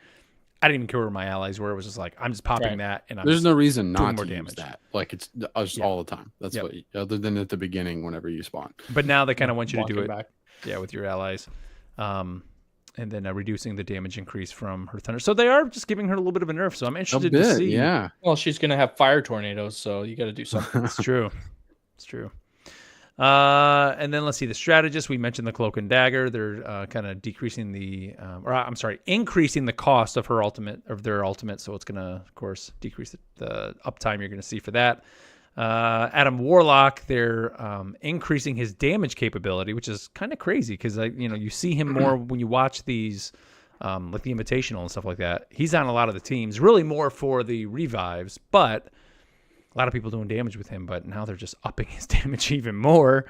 I didn't even care where my allies were. It was just like, I'm just popping Right. that. And I'm there's just no reason doing not more to use damage. that. Like it's just Yeah. all the time. That's Yep. what, other than at the beginning, whenever you spawn. But now they kind of want you to do walking it, back. yeah, with your allies, and then reducing the damage increase from her thunder. So they are just giving her a little bit of a nerf. So I'm A interested bit, to see. yeah. Well, she's gonna have fire tornadoes, so you got to do something. It's true. It's true. And then let's see the strategist. We mentioned the cloak and dagger. They're kind of decreasing increasing the cost of her ultimate, of their ultimate. So it's going to, of course, decrease the uptime you're going to see for that. Adam Warlock, they're increasing his damage capability, which is kind of crazy because you see him more when you watch these, like the Invitational and stuff like that. He's on a lot of the teams, really more for the revives, but a lot of people doing damage with him. But now they're just upping his damage even more.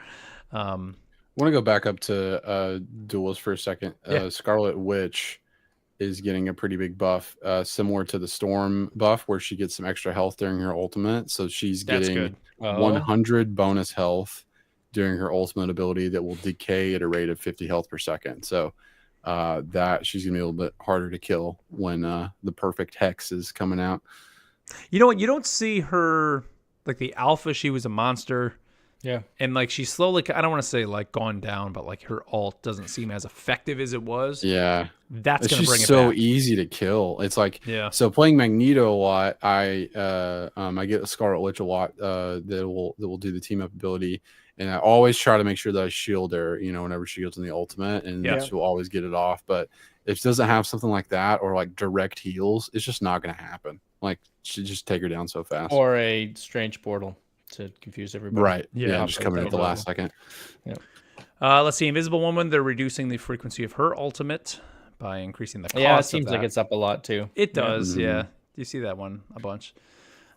I want to go back up to duels for a second. Yeah. Scarlet Witch is getting a pretty big buff, similar to the Storm buff, where she gets some extra health during her ultimate. So she's That's getting good. 100 bonus health during her ultimate ability that will decay at a rate of 50 health per second. So that she's gonna be a little bit harder to kill when the perfect hex is coming out. You know what? You don't see her like the alpha. She was a monster. Yeah. And like she's slowly, I don't want to say like gone down, but like her ult doesn't seem as effective as it was. Yeah, That's going to she's bring it so back. easy to kill. It's like, Yeah. so playing Magneto a lot, I get a Scarlet Witch a lot that will do the team up ability, and I always try to make sure that I shield her, whenever she goes in the ultimate, and Yeah. she'll always get it off. But if she doesn't have something like that or like direct heals, it's just not going to happen. Like she just take her down so fast. Or a strange portal to confuse everybody. Right. Yeah. Yeah. Just coming at the last second. Let's see. Invisible Woman, they're reducing the frequency of her ultimate by increasing the cost Yeah, it of seems like that. it's up a lot too. It does, Mhm. yeah. You see that one a bunch.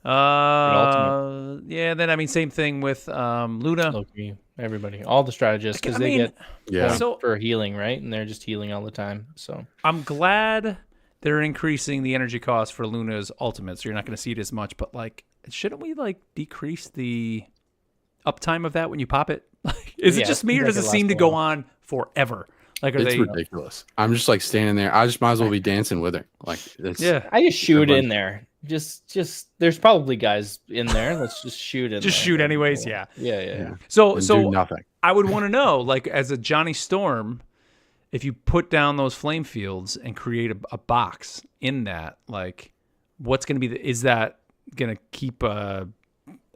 ultimate. Yeah, then I mean same thing with Luna. Loki, everybody, all the strategists, because I they mean, get Yeah. points So- for healing, right? And they're just healing all the time. So I'm glad they're increasing the energy cost for Luna's ultimate, so you're not going to see it as much. But like, shouldn't we like decrease the uptime of that when you pop it? Like, is Yeah, it just it me, or seems does like it it seem to lasts a go while. on forever? Like, are It's they? ridiculous. I'm just like standing there. I just might as well be dancing with her. Like, it's, Yeah, I just shoot Everyone- in there. Just there's probably guys in there. Let's just shoot in. Just there. shoot anyways, yeah. Yeah. So and so do nothing. I would want to know, like, as a Johnny Storm, if you put down those flame fields and create a box in that, like, what's going to be? Is that going to keep a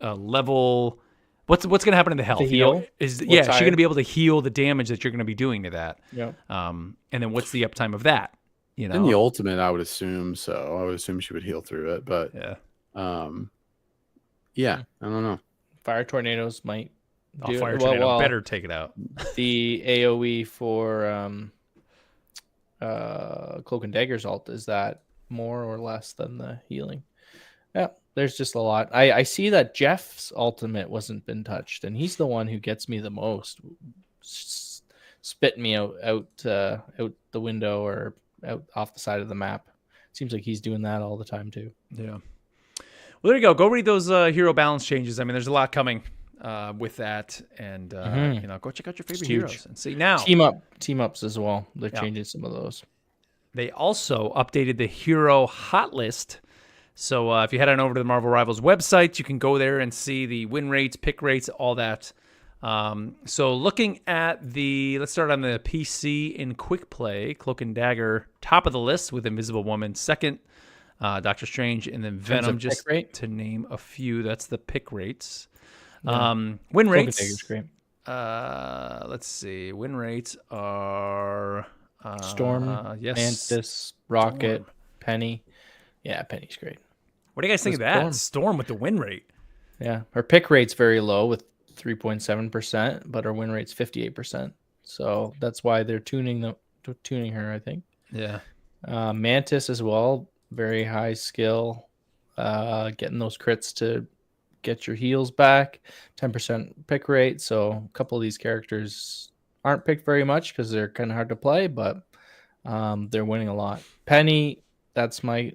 level? What's going to happen to the health? To heal? Is What's she going higher? to be able to heal the damage that you're going to be doing to that? Yeah. And then what's the uptime of that? You know, In the ultimate, I would assume so. I would assume she would heal through it, but yeah. yeah, I don't know. Fire tornadoes might Oh, do fire it. tornado Well, better take it out. the AOE for Cloak and Dagger's ult, is that more or less than the healing? Yeah, there's just a lot. I see that Jeff's ultimate wasn't been touched, and he's the one who gets me the most. Spit me out the window or out off the side of the map. Seems like he's doing that all the time too. Yeah. Well, there you go. Go read those hero balance changes. I mean, there's a lot coming with that, and go check out your favorite huge. heroes and see now. Team ups as well. They're Yeah. changing some of those. They also updated the hero hot list. So if you head on over to the Marvel Rivals website, you can go there and see the win rates, pick rates, all that. So looking at let's start on the PC in quick play. Cloak and Dagger, top of the list with Invisible Woman second, Doctor Strange, and then Venom, just to name a few. That's the pick rates. Yeah. Win Cloak rates. and Dagger's great. Let's see. Win rates are Storm, yes, Mantis, Rocket, Penny. Yeah, Penny's great. What do you guys think of that? Storm with the win rate. Yeah, her pick rate's very low with 3.7%, but her win rate's 58%. So that's why they're tuning her, I think. Yeah. Mantis as well, very high skill, getting those crits to get your heals back, 10% pick rate. So a couple of these characters aren't picked very much because they're kind of hard to play, but they're winning a lot. Penny, that's my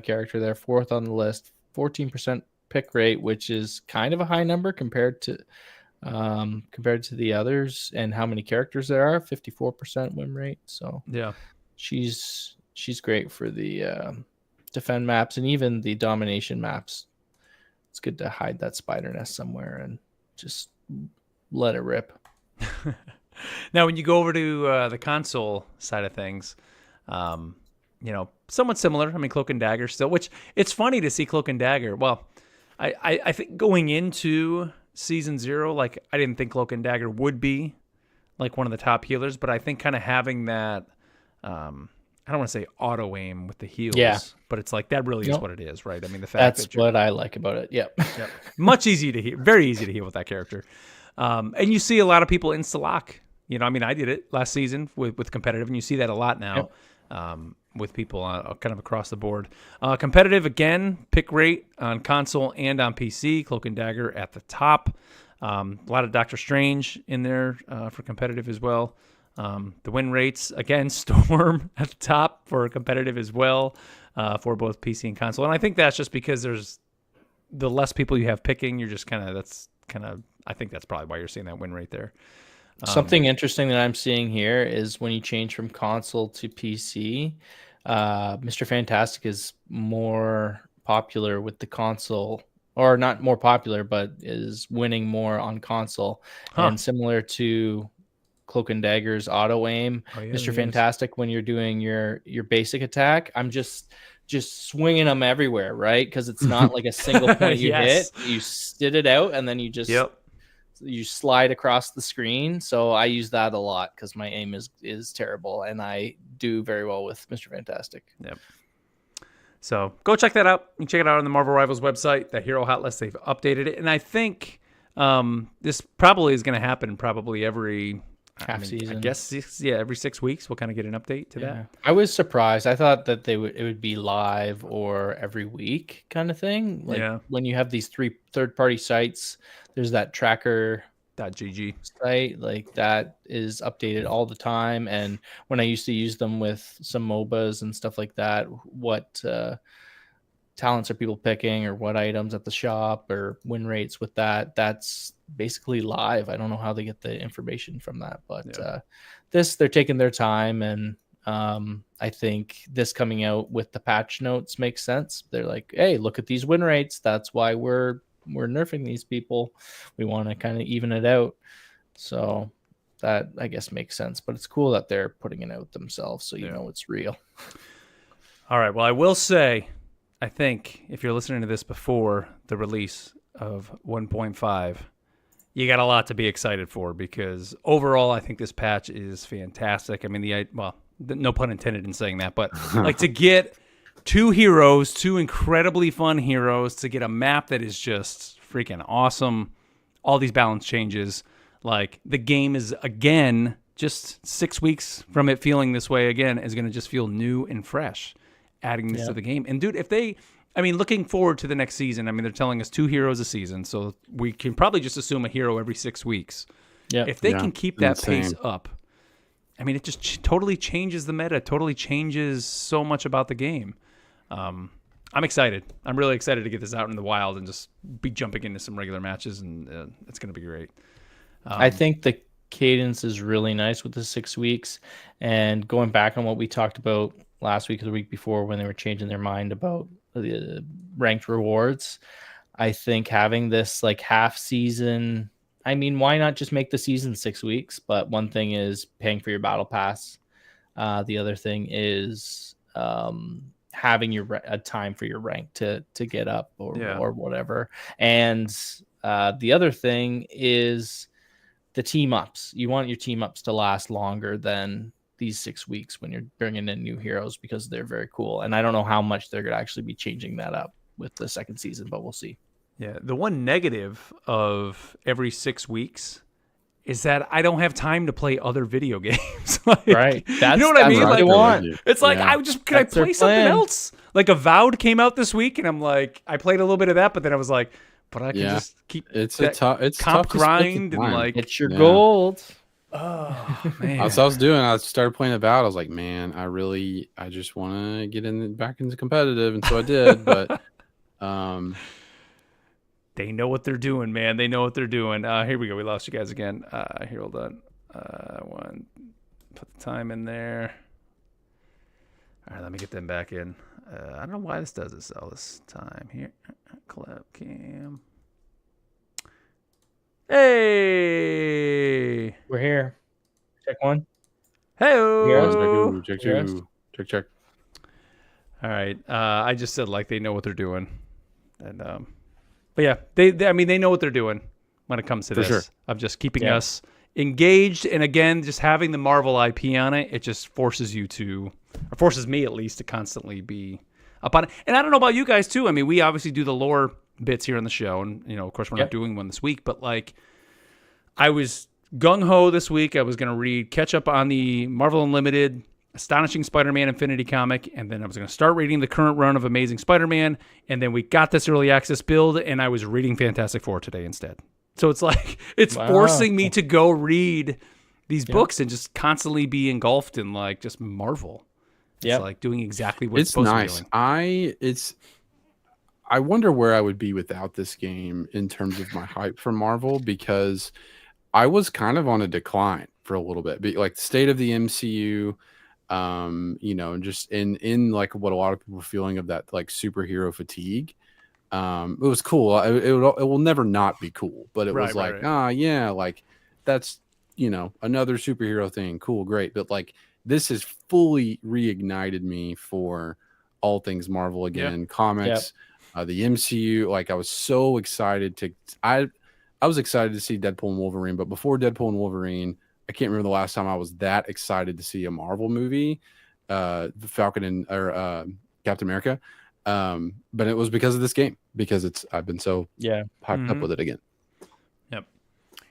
character there, fourth on the list, 14% pick rate, which is kind of a high number compared to the others, and how many characters there are, 54% win rate. So yeah, she's great for the defend maps and even the domination maps. It's good to hide that spider nest somewhere and just let it rip. Now, when you go over to the console side of things, somewhat similar. I mean, Cloak and Dagger still, which it's funny to see Cloak and Dagger. Well, I think going into Season 0, like, I didn't think Cloak and Dagger would be like one of the top healers, but I think kind of having that, I don't want to say auto aim with the heals, but it's like that really is what it is, right? I mean, the fact that's what I like about it. Yep. Much easier to heal, very easy to heal with that character. And you see a lot of people insta-lock. I mean, I did it last season with competitive, and you see that a lot now. With people kind of across the board. Competitive, again, pick rate on console and on PC. Cloak and Dagger at the top. A lot of Doctor Strange in there for competitive as well. The win rates, again, Storm at the top for competitive as well for both PC and console. And I think that's just because there's the less people you have picking, you're just I think that's probably why you're seeing that win rate there. Something interesting that I'm seeing here is when you change from console to PC, Mr. Fantastic is more popular with the console, or not more popular, but is winning more on console. And similar to Cloak and Dagger's auto aim, Mr. Fantastic, when you're doing your basic attack, I'm just swinging them everywhere, right? Because it's not like a single point you hit. You sit it out, and then you just you slide across the screen. So I use that a lot because my aim is terrible, and I do very well with Mr. Fantastic. Yep. So go check that out. You can check it out on the Marvel Rivals website, the Hero Hot List. They've updated it, and I think this probably is going to happen probably every season. I guess every 6 weeks we'll kind of get an update to that. I was surprised. I thought that it would be live or every week kind of thing. Like when you have these 3 third-party sites, there's that tracker.gg site, like that is updated all the time. And when I used to use them with some MOBAs and stuff like that, what talents are people picking or what items at the shop or win rates with that's basically live. I don't know how they get the information from that, but they're taking their time, and I think this coming out with the patch notes makes sense. They're like, hey, look at these win rates. That's why we're nerfing these people. We want to kind of even it out. So that, I guess, makes sense, but it's cool that they're putting it out themselves, so you know it's real. All right. Well, I will say, I think if you're listening to this before the release of 1.5, you got a lot to be excited for, because overall, I think this patch is fantastic. I mean, no pun intended in saying that, but like to get 2 heroes, 2 incredibly fun heroes, to get a map that is just freaking awesome, all these balance changes, like the game is, again, just 6 weeks from it feeling this way again, is going to just feel new and fresh, adding this to the game. And dude, looking forward to the next season, I mean, they're telling us 2 heroes a season, so we can probably just assume a hero every 6 weeks. Yeah. If they can keep that pace up, I mean, it just totally changes the meta, totally changes so much about the game. I'm excited. I'm really excited to get this out in the wild and just be jumping into some regular matches, and it's going to be great. I think the cadence is really nice with the 6 weeks, and going back on what we talked about last week or the week before when they were changing their mind about the ranked rewards. I think having this like half season, I mean, why not just make the season 6 weeks? But one thing is paying for your battle pass. The other thing is having a time for your rank to get up or whatever. And the other thing is the team ups. You want your team ups to last longer than these 6 weeks when you're bringing in new heroes, because they're very cool. And I don't know how much they're going to actually be changing that up with the second season, but we'll see. Yeah. The one negative of every 6 weeks is that I don't have time to play other video games. Like, right. You know what I mean? What Like, they want. it's like, Yeah. can I play something else? Like Avowed came out this week, and I'm like, I played a little bit of that, but then I was like, but I can just keep It's that tough comp to split the grind and time. like, It's your Yeah. gold. oh man. That's what I was doing. I started playing Avowed. I was like, man, I just want to get back into competitive, and so I did. But They know what they're doing, man. They know what they're doing. Here we go. We lost you guys again. Here, hold on. Put the time in there. All right, let me get them back in. I don't know why this does this all this time. Here, clap cam. Hey, We're here. Check one. hey. check, Yes. check. All right. I just said like they know what they're doing, and but yeah, they I mean they know what they're doing when it comes to For this. sure. Of just keeping us engaged, and again, just having the Marvel IP on it, it just forces you to, or forces me at least to constantly be up on it. And I don't know about you guys too. I mean, we obviously do the lore bits here on the show, and of course we're not doing one this week, but like I was gung ho this week. I was going to catch up on the Marvel Unlimited Astonishing Spider-Man Infinity comic, and then I was going to start reading the current run of Amazing Spider-Man, and then we got this early access build, and I was reading Fantastic Four today instead. So it's like it's forcing me to go read these books and just constantly be engulfed in like just Marvel. It's like doing exactly what it's supposed nice. to be doing. I wonder where I would be without this game in terms of my hype for Marvel, because I was kind of on a decline for a little bit. Like the state of the MCU, just in like what a lot of people were feeling of that like superhero fatigue. It was cool. It will never not be cool, but it was like, yeah, like that's another superhero thing. Cool, great, but like this has fully reignited me for all things Marvel again. Comics, the MCU. Like I was so excited I was excited to see Deadpool and Wolverine, but before Deadpool and Wolverine, I can't remember the last time I was that excited to see a Marvel movie, Captain America. But it was because of this game, because I've been so hyped up with it again. Yep.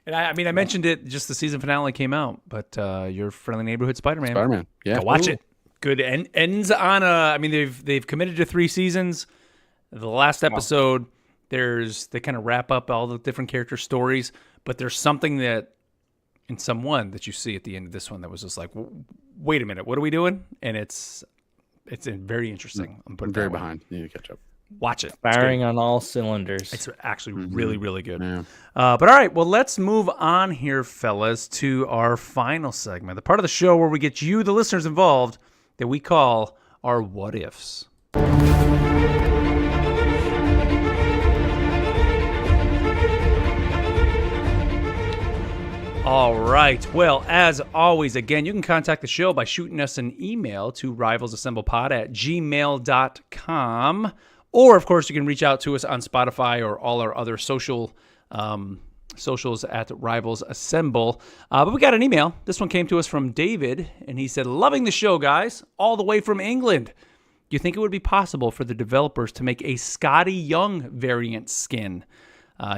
And I mean, I mentioned it just the season finale came out, but your friendly neighborhood Spider-Man. Yeah, Go watch it. Good. Ends on I mean, they've committed to 3 seasons. The last episode, they kind of wrap up all the different character stories, but there's something that in someone that you see at the end of this one that was just like, wait a minute, what are we doing? And it's very interesting. I'm very behind. Need to catch up. Watch it. Firing on all cylinders. It's actually really, really good. Yeah. But all right, well, let's move on here, fellas, to our final segment, the part of the show where we get you, the listeners, involved that we call our what ifs. All right. Well, as always, again, you can contact the show by shooting us an email to rivalsassemblepod@gmail.com. Or, of course, you can reach out to us on Spotify or all our other socials at Rivals Assemble. But we got an email. This one came to us from David, and he said, loving the show, guys, all the way from England. Do you think it would be possible for the developers to make a Scotty Young variant skin?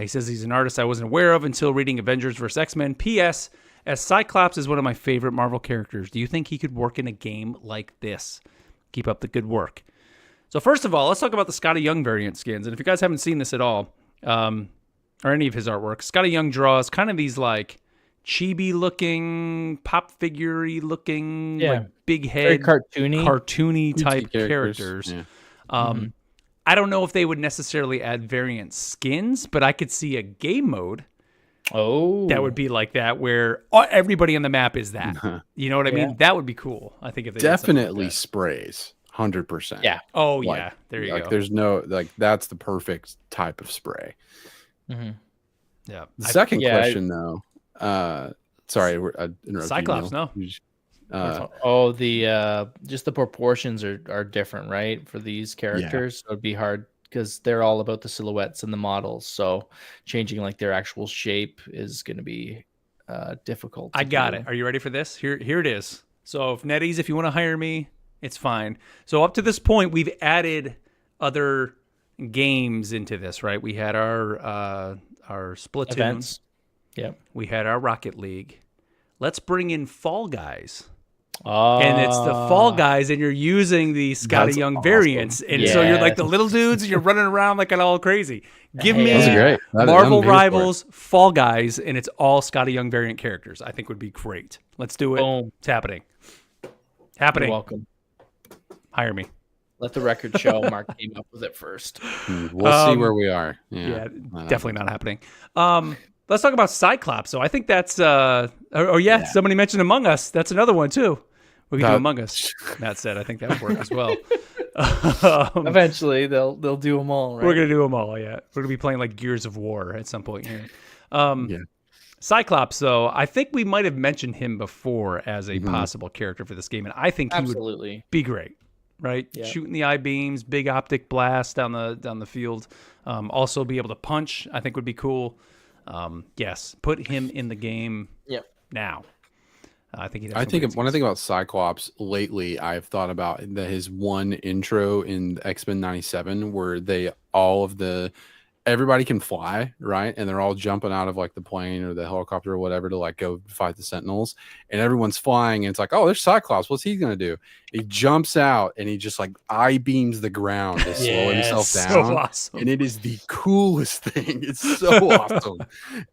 He says he's an artist I wasn't aware of until reading Avengers vs. X-Men. P.S. As Cyclops is one of my favorite Marvel characters, do you think he could work in a game like this? Keep up the good work. So first of all, let's talk about the Scotty Young variant skins. And if you guys haven't seen this at all, or any of his artwork, Scotty Young draws kind of these like chibi-looking, pop figure-y looking, like big head, cartoony type characters. Yeah. I don't know if they would necessarily add variant skins, but I could see a game mode Oh, that would be like that, where everybody on the map is that. You know what I mean? Yeah. That would be cool. I think if they did something like Definitely that. sprays, 100%. Yeah. Oh Like- yeah, there you like go. there's no like that's the perfect type of spray. Mhm. Yeah, The second yeah, I- question though, sorry, I interrupted Cyclops, you, Neil. no. You just- Oh, the just the proportions are different, right? For these characters, so it'd be hard because they're all about the silhouettes and the models. So changing like their actual shape is going to be difficult. I to got do. it. Are you ready for this? Here it is. So if NetEase, if you want to hire me, it's fine. So up to this point, we've added other games into this, right? We had our Splatoon. Events. Yep. We had our Rocket League. Let's bring in Fall Guys. Oh, And it's the Fall Guys, and you're using the Scotty That's Young awesome. variants. And so you're like the Yes. little dudes, and you're running around like all crazy. Give me Those are great. I'm Marvel here for it. Rivals, Fall Guys, and it's all Scotty Young variant characters. I think would be great. Let's do it. Boom. It's happening. You're Happening. welcome. Hire me. Let the record show Mark came up with it first. We'll see where we are. Yeah, Yeah, definitely not happening. Let's talk about Cyclops. So I think that's somebody mentioned Among Us. That's another one too. We can do That- Among Us. Matt said I think that would work as well. Eventually, they'll do them all, right? We're gonna do them all. Yeah, we're gonna be playing like Gears of War at some point here. Yeah. Cyclops, though, I think we might have mentioned him before as a possible character for this game, and I think he would Absolutely. be great. Right, Yeah. shooting the eye beams, big optic blast down the field. Also, be able to punch. I think would be cool. Yes, put him in the game Yep. now. I think he'd have I some think great when I skills. think about Cyclops lately, I've thought about his one intro in X-Men 97 where everybody can fly, right? And they're all jumping out of like the plane or the helicopter or whatever to like go fight the Sentinels. And everyone's flying and it's like, oh, there's Cyclops. What's he going to do? He jumps out and he just like eye beams the ground to slow himself so down. awesome. And it is the coolest thing. It's so awesome.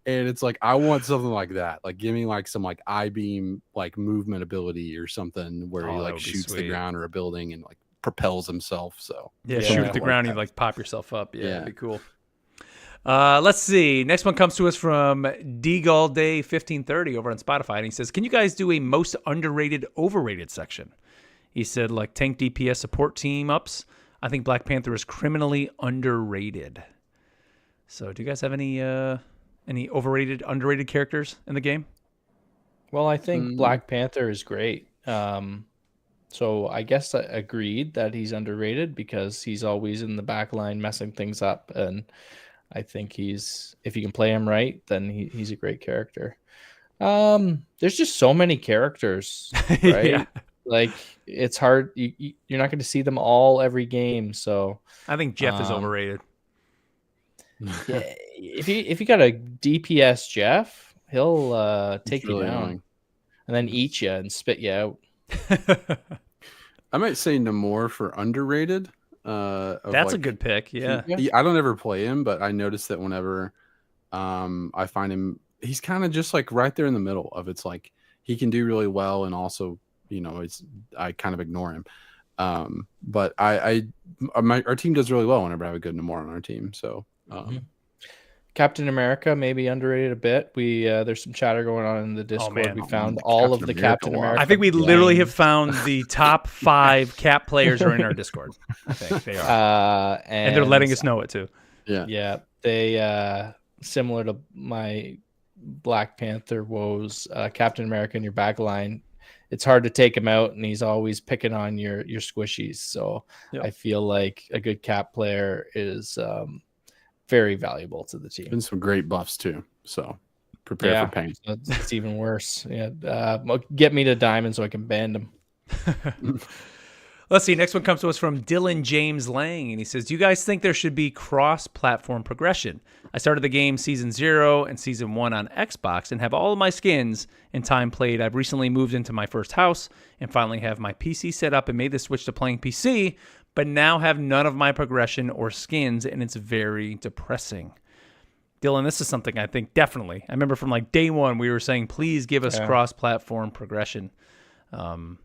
And it's like, I want something like that. Like, give me like some like eye beam, like movement ability or something where he Oh, that like would be shoots the sweet. ground or a building and like propels himself. So, Yeah, Yeah. shoot at Something the like ground, you that. like pop yourself up. Yeah, Yeah. that'd be cool. Let's see. Next one comes to us from D-Gall Day 1530 over on Spotify, and he says, "Can you guys do a most underrated, overrated section?" He said, like tank DPS support team ups. I think Black Panther is criminally underrated. So, do you guys have any overrated, underrated characters in the game? Well, I think Black Panther is great. So I guess I agreed that he's underrated because he's always in the back line messing things up. And I think if you can play him right, then he's a great character. There's just so many characters, right? Yeah. Like it's hard. You're not going to see them all every game. So I think Jeff is overrated. yeah, if you got a DPS Jeff, he'll take you really down annoying. and then eat you and spit you out. I might say Namor for underrated. That's a good pick. Yeah. I don't ever play him, but I noticed that whenever I find him, he's kind of just like right there in the middle of it's like he can do really well and also, I kind of ignore him. But our team does really well whenever I have a good Namor on our team. So Captain America maybe underrated a bit. We there's some chatter going on in the Discord. man. We found the all of Captain the America Captain one. America. I think we literally have gangs. found the top 5 Cap players are in our Discord. I think they are. And they're letting us know it too. Yeah, they similar to my Black Panther woes, Captain America in your back line. It's hard to take him out, and he's always picking on your squishies. So Yep. I feel like a good Cap player is very valuable to the team. been some great buffs too. So prepare for pain. So it's even worse. Yeah, get me to diamond so I can band him. Let's see. Next one comes to us from Dylan James Lang, and he says, "Do you guys think there should be cross-platform progression? I started the game Season 0 and Season 1 on Xbox and have all of my skins in time played. I've recently moved into my first house and finally have my PC set up and made the switch to playing PC, but now have none of my progression or skins, and it's very depressing." Dylan, this is something I think definitely. I remember from like day one, we were saying, please give us cross-platform progression. And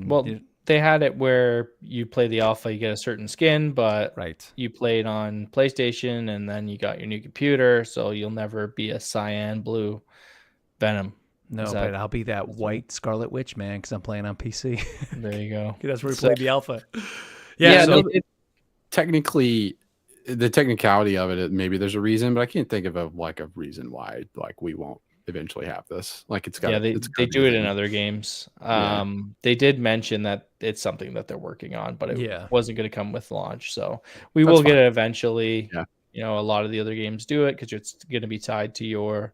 Well, they had it where you play the alpha, you get a certain skin, but Right. you played on PlayStation and then you got your new computer, so you'll never be a cyan blue Venom. No, Is but that- I'll be that white Scarlet Witch, man, because I'm playing on PC. There you go. That's where we So- played the alpha. Yeah, so- no, Technically, the technicality of it, maybe there's a reason, but I can't think of a reason why we won't eventually have this. Like it's got. yeah, they do it in other games. Yeah. They did mention that it's something that they're working on, but it Yeah. wasn't going to come with launch. So we That's will get fine. it eventually. Yeah. You know, a lot of the other games do it because it's going to be tied to your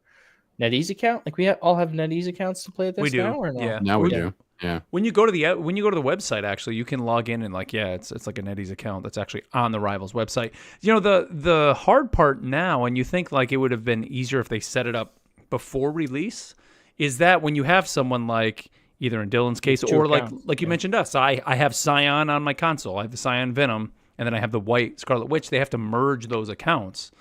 NetEase account. Like we all have NetEase accounts to play this We do. now, or no? Yeah. Now we do. Yeah. When you go to the website, actually, you can log in and it's like a NetEase account that's actually on the Rivals website. You know, the hard part now, and you think like it would have been easier if they set it up before release, is that when you have someone like either in Dylan's case Two or accounts, like you mentioned us, I have Scion on my console, I have the Scion Venom, and then I have the white Scarlet Witch. They have to merge those accounts,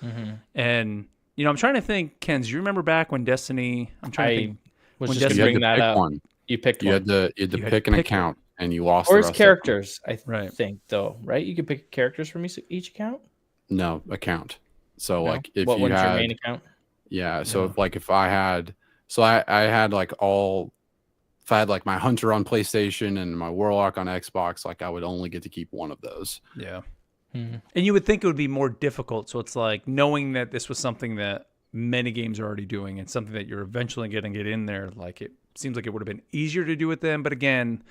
and you know, I'm trying to think, Ken, do you remember back when Destiny? I'm trying to I think. was When just Destiny- You had bring to that pick up. one. You picked You one. had to You had to pick an pick account, and you lost. Or the it's rest of them. characters, I Right. think, though, right? You could pick characters from each account. No account. So No? like if what you one's your had, main account? yeah. So No. if I had, I had like if I had like my Hunter on PlayStation and my Warlock on Xbox, like I would only get to keep one of those. Yeah. Mhm. And you would think it would be more difficult. So it's like knowing that this was something that many games are already doing and something that you're eventually going to get in there. Like it seems like it would have been easier to do with them. But again,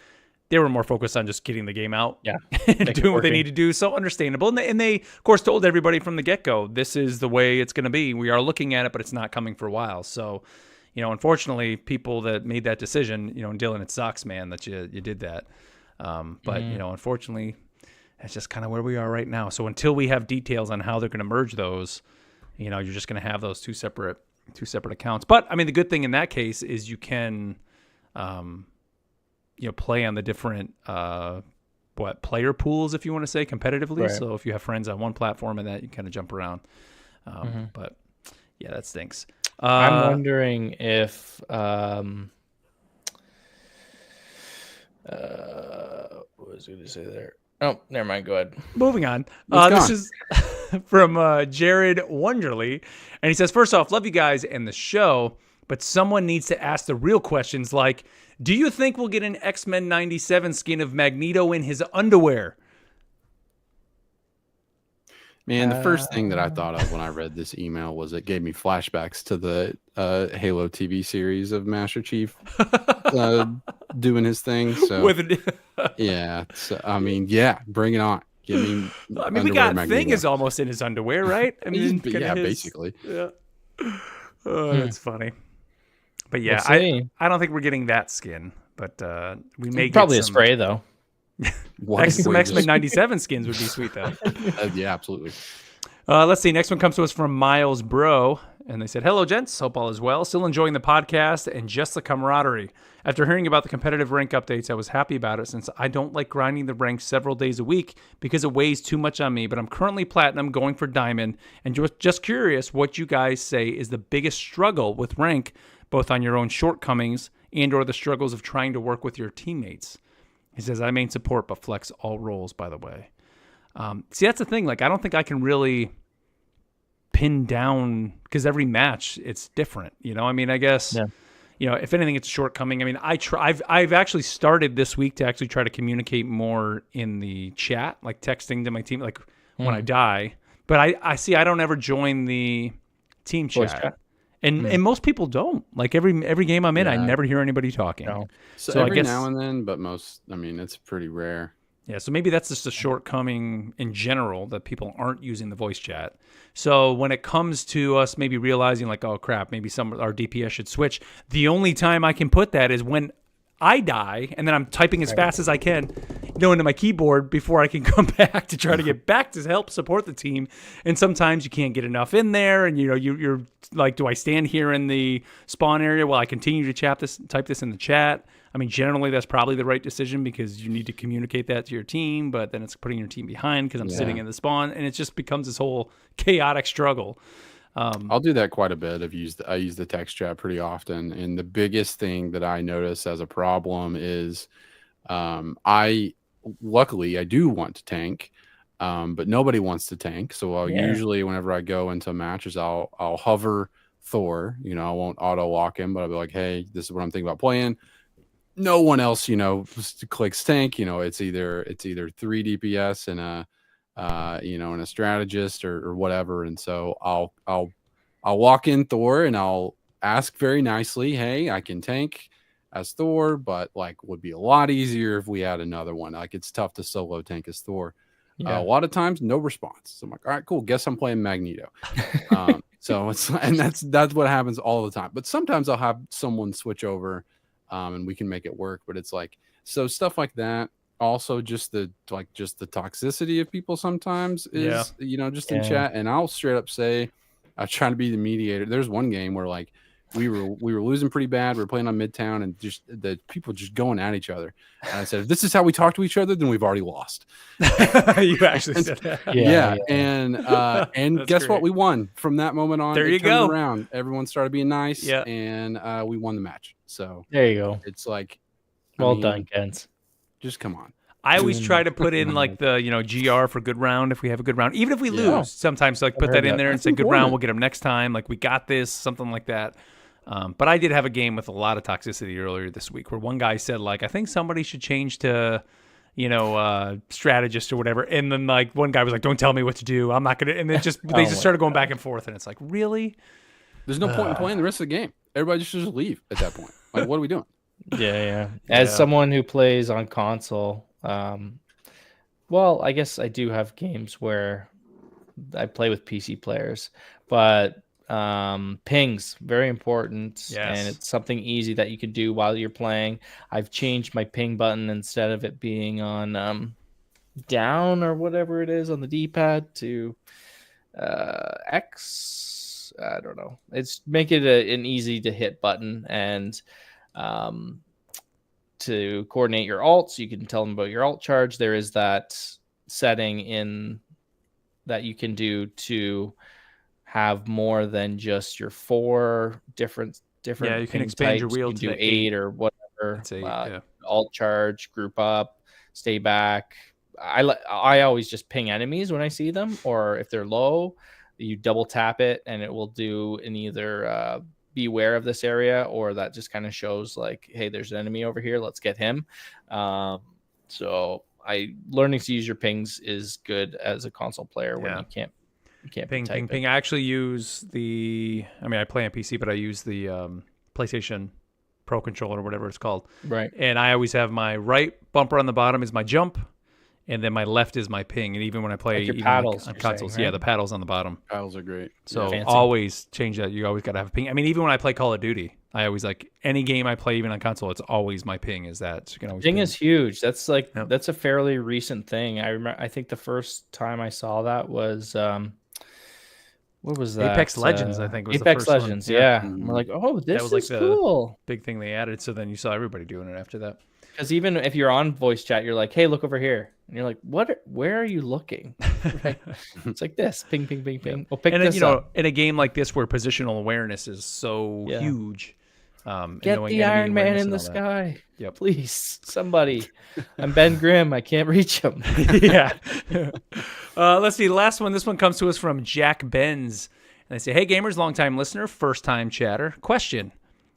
they were more focused on just getting the game out Yeah, and make it doing what they working. need to do. So understandable. And they, of course, told everybody from the get-go, this is the way it's going to be. We are looking at it, but it's not coming for a while. So, you know, unfortunately, people that made that decision, you know, and Dylan, it sucks, man, that you did that. But, you know, unfortunately, that's just kind of where we are right now. So until we have details on how they're going to merge those, you know, you're just going to have those two separate accounts. But I mean, the good thing in that case is you can, you know, play on the different player pools, if you want to say, competitively. Right. So if you have friends on one platform and that, you kind of jump around. But yeah, that stinks. I'm wondering if what was I going to say there? Oh, never mind. Go ahead. Moving on. What's This is from Jared Wonderly. And he says, first off, love you guys and the show, but someone needs to ask the real questions like, do you think we'll get an X-Men 97 skin of Magneto in his underwear? Man, the first thing that I thought of when I read this email was it gave me flashbacks to the Halo TV series of Master Chief doing his thing. So With yeah, so, I mean, yeah, bring it on. Give me. I mean, we underwear got Magneto. Thing is almost in his underwear, right? I mean, kinda yeah, his- basically. Yeah. Oh, that's funny. But yeah, We'll see. I don't think we're getting that skin, but we may Probably get a some, spray though. What Some if we X-Men just- 97 skins would be sweet though. yeah, absolutely. Let's see. Next one comes to us from Miles Bro. And they said, hello, gents. Hope all is well. Still enjoying the podcast and just the camaraderie. After hearing about the competitive rank updates, I was happy about it since I don't like grinding the ranks several days a week because it weighs too much on me. But I'm currently platinum, going for diamond. And just curious what you guys say is the biggest struggle with rank, both on your own shortcomings and or the struggles of trying to work with your teammates. He says, I main support, but flex all roles, by the way. See, that's the thing. Like, I don't think I can really pin down because every match it's different. You know, I mean, I guess, you know, if anything, it's a shortcoming. I mean, I've actually started this week to actually try to communicate more in the chat, like texting to my team, like when I die. But I see I don't ever join the team Voice chat. chat. And most people don't. Like every game I'm in, I Yeah. never hear anybody talking. No. So I every guess- now and then, but I mean, it's pretty rare. Yeah, so maybe that's just a shortcoming in general that people aren't using the voice chat. So when it comes to us maybe realizing like, oh crap, maybe our DPS should switch, the only time I can put that is when I die and then I'm typing as fast as I can, into my keyboard before I can come back to try to get back to help support the team. And sometimes you can't get enough in there, and you're like, do I stand here in the spawn area while I continue to type this in the chat? I mean, generally that's probably the right decision because you need to communicate that to your team, but then it's putting your team behind because I'm sitting in the spawn, and it just becomes this whole chaotic struggle. I'll do that quite a bit. I use the text chat pretty often, and the biggest thing that I notice as a problem is I luckily I do want to tank, but nobody wants to tank. So I'll usually, whenever I go into matches, I'll hover Thor. You know, I won't auto lock him, but I'll be like, hey, this is what I'm thinking about playing. No one else, you know, clicks tank. You know, it's either 3 DPS and and a strategist or whatever. And so I'll walk in Thor and I'll ask very nicely, hey, I can tank as Thor, but like would be a lot easier if we had another one. Like it's tough to solo tank as Thor. A lot of times, no response. So I'm like, all right, cool. Guess I'm playing Magneto. So it's and that's what happens all the time. But sometimes I'll have someone switch over, and we can make it work. But it's like so stuff like that. Also, just the toxicity of people sometimes is just in chat. And I'll straight up say, I try to be the mediator. There's one game where like we were losing pretty bad. We were playing on Midtown, and just the people just going at each other. And I said, if this is how we talk to each other, then we've already lost. You actually said that. Yeah. And guess what? great. We won from that moment on. There it you turned go. Around. Everyone started being nice. Yeah. And we won the match. So There you go. it's like, Well done, Kens. Just come on. I always try to put in like the GR for good round if we have a good round, even if we lose. Sometimes like put that in there and say good round, we'll get them next time. Like we got this, something like that. But I did have a game with a lot of toxicity earlier this week where one guy said like I think somebody should change to strategist or whatever, and then like one guy was like, don't tell me what to do, I'm not gonna, and then just they just started going back and forth, and it's like, really, there's no point in playing the rest of the game. Everybody just leave at that point. Like what are we doing? As someone who plays on console, well, I guess I do have games where I play with PC players, but pings very important. And it's something easy that you can do while you're playing. I've changed my ping button, instead of it being on down or whatever it is on the D-pad, to X. I don't know. It's make it an easy to hit button, and to coordinate your alts, you can tell them about your alt charge. There is that setting in that you can do to have more than just your 4 different. Yeah, you can expand your wheel to to do 8 or whatever. That's 8, alt charge, group up, stay back. I always just ping enemies when I see them, or if they're low, you double tap it and it will do in either beware of this area, or that just kind of shows like, hey, there's an enemy over here, let's get him. So learning to use your pings is good as a console player when you can't ping. I actually use I play on PC, but I use the PlayStation Pro controller or whatever it's called. Right. And I always have my right bumper on the bottom is my jump, and then my left is my ping. And even when I play like paddles, on consoles, saying, right? the paddles on the bottom. Paddles are great. So always change that. You always got to have a ping. I mean, even when I play Call of Duty, I always like any game I play, even on console, it's always my ping is that. So you can always ping is huge. That's like that's a fairly recent thing. I remember. I think the first time I saw that was what was that? Apex Legends, I think was Apex the first Legends. one. Yeah. We're like, oh, this was like is cool. Big thing they added. So then you saw everybody doing it after that. Because even if you're on voice chat, you're like, hey, look over here. And you're like, what? Where are you looking? Right? It's like this. Ping, ping, ping, ping. Well, pick and this up. In a game like this where positional awareness is so huge. Get the Iron Man in the sky. Yep. Please, somebody. I'm Ben Grimm. I can't reach him. Yeah. Let's see. Last one. This one comes to us from Jack Benz. And they say, hey, gamers, long-time listener, first-time chatter. Question.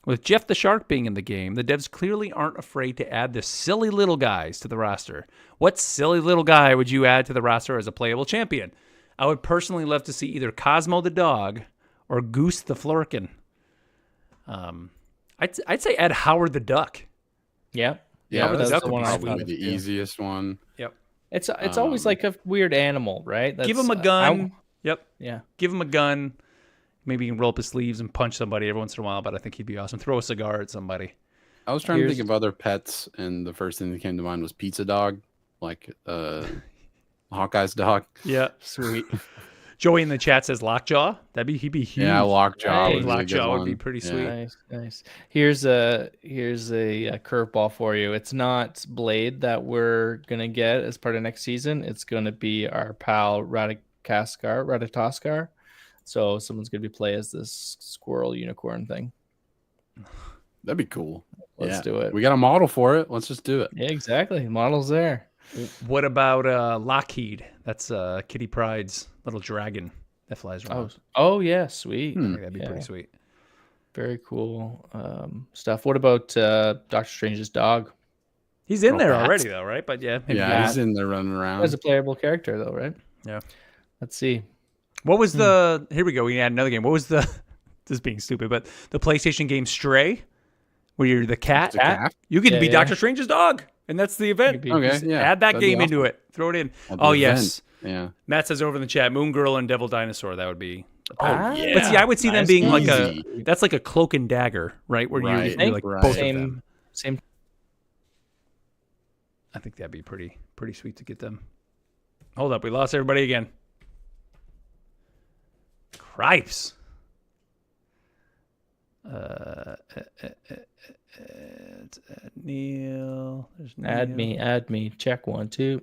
With Jeff the Shark being in the game, the devs clearly aren't afraid to add the silly little guys to the roster. What silly little guy would you add to the roster as a playable champion? I would personally love to see either Cosmo the dog or Goose the Flurkin. I'd say add Howard the duck. Yep. Yeah, that's probably the easiest one. Yep. It's always like a weird animal, right? Give him a gun. Yep. Yeah. Give him a gun. Maybe he can roll up his sleeves and punch somebody every once in a while, but I think he'd be awesome. Throw a cigar at somebody. I was trying to think of other pets, and the first thing that came to mind was Pizza Dog, like Hawkeye's dog. Yeah. Sweet. Joey in the chat says Lockjaw. He'd be huge. Yeah, Lockjaw. Right. Lockjaw would be pretty sweet. Nice. Here's a curveball for you. It's not Blade that we're gonna get as part of next season. It's gonna be our pal Ratatoskar. So someone's gonna be play as this squirrel unicorn thing. That'd be cool. Let's do it. We got a model for it. Let's just do it. Yeah, exactly. Model's there. What about Lockheed? That's Kitty Pryde's little dragon that flies around. Oh yeah, sweet. I think that'd be Yeah. pretty sweet. Very cool stuff. What about Doctor Strange's dog? He's in there Bats. already, though, right? But yeah, maybe Yeah, not. he's in there running around. As a playable character, though, right? Yeah. Let's see. What was the? Here we go. We had another game. What was the? This is being stupid, but the PlayStation game Stray, where you're the cat. The cat? You get to Yeah, be yeah. Doctor Strange's dog, and that's the event. Maybe. Okay, Just yeah. add that that'd be game awesome. into it. Throw it in. At the Oh event. yes. Yeah. Matt says over in the chat, Moon Girl and Devil Dinosaur. That would be. Oh, yeah. But see, I would see them Nice. being like Easy. that's like a cloak and dagger, right? Where Right, you're like right. both of Same. them. Same. I think that'd be pretty sweet to get them. Hold up, we lost everybody again. Cripes. Neil. There's Add Neil. me. Check 1, 2.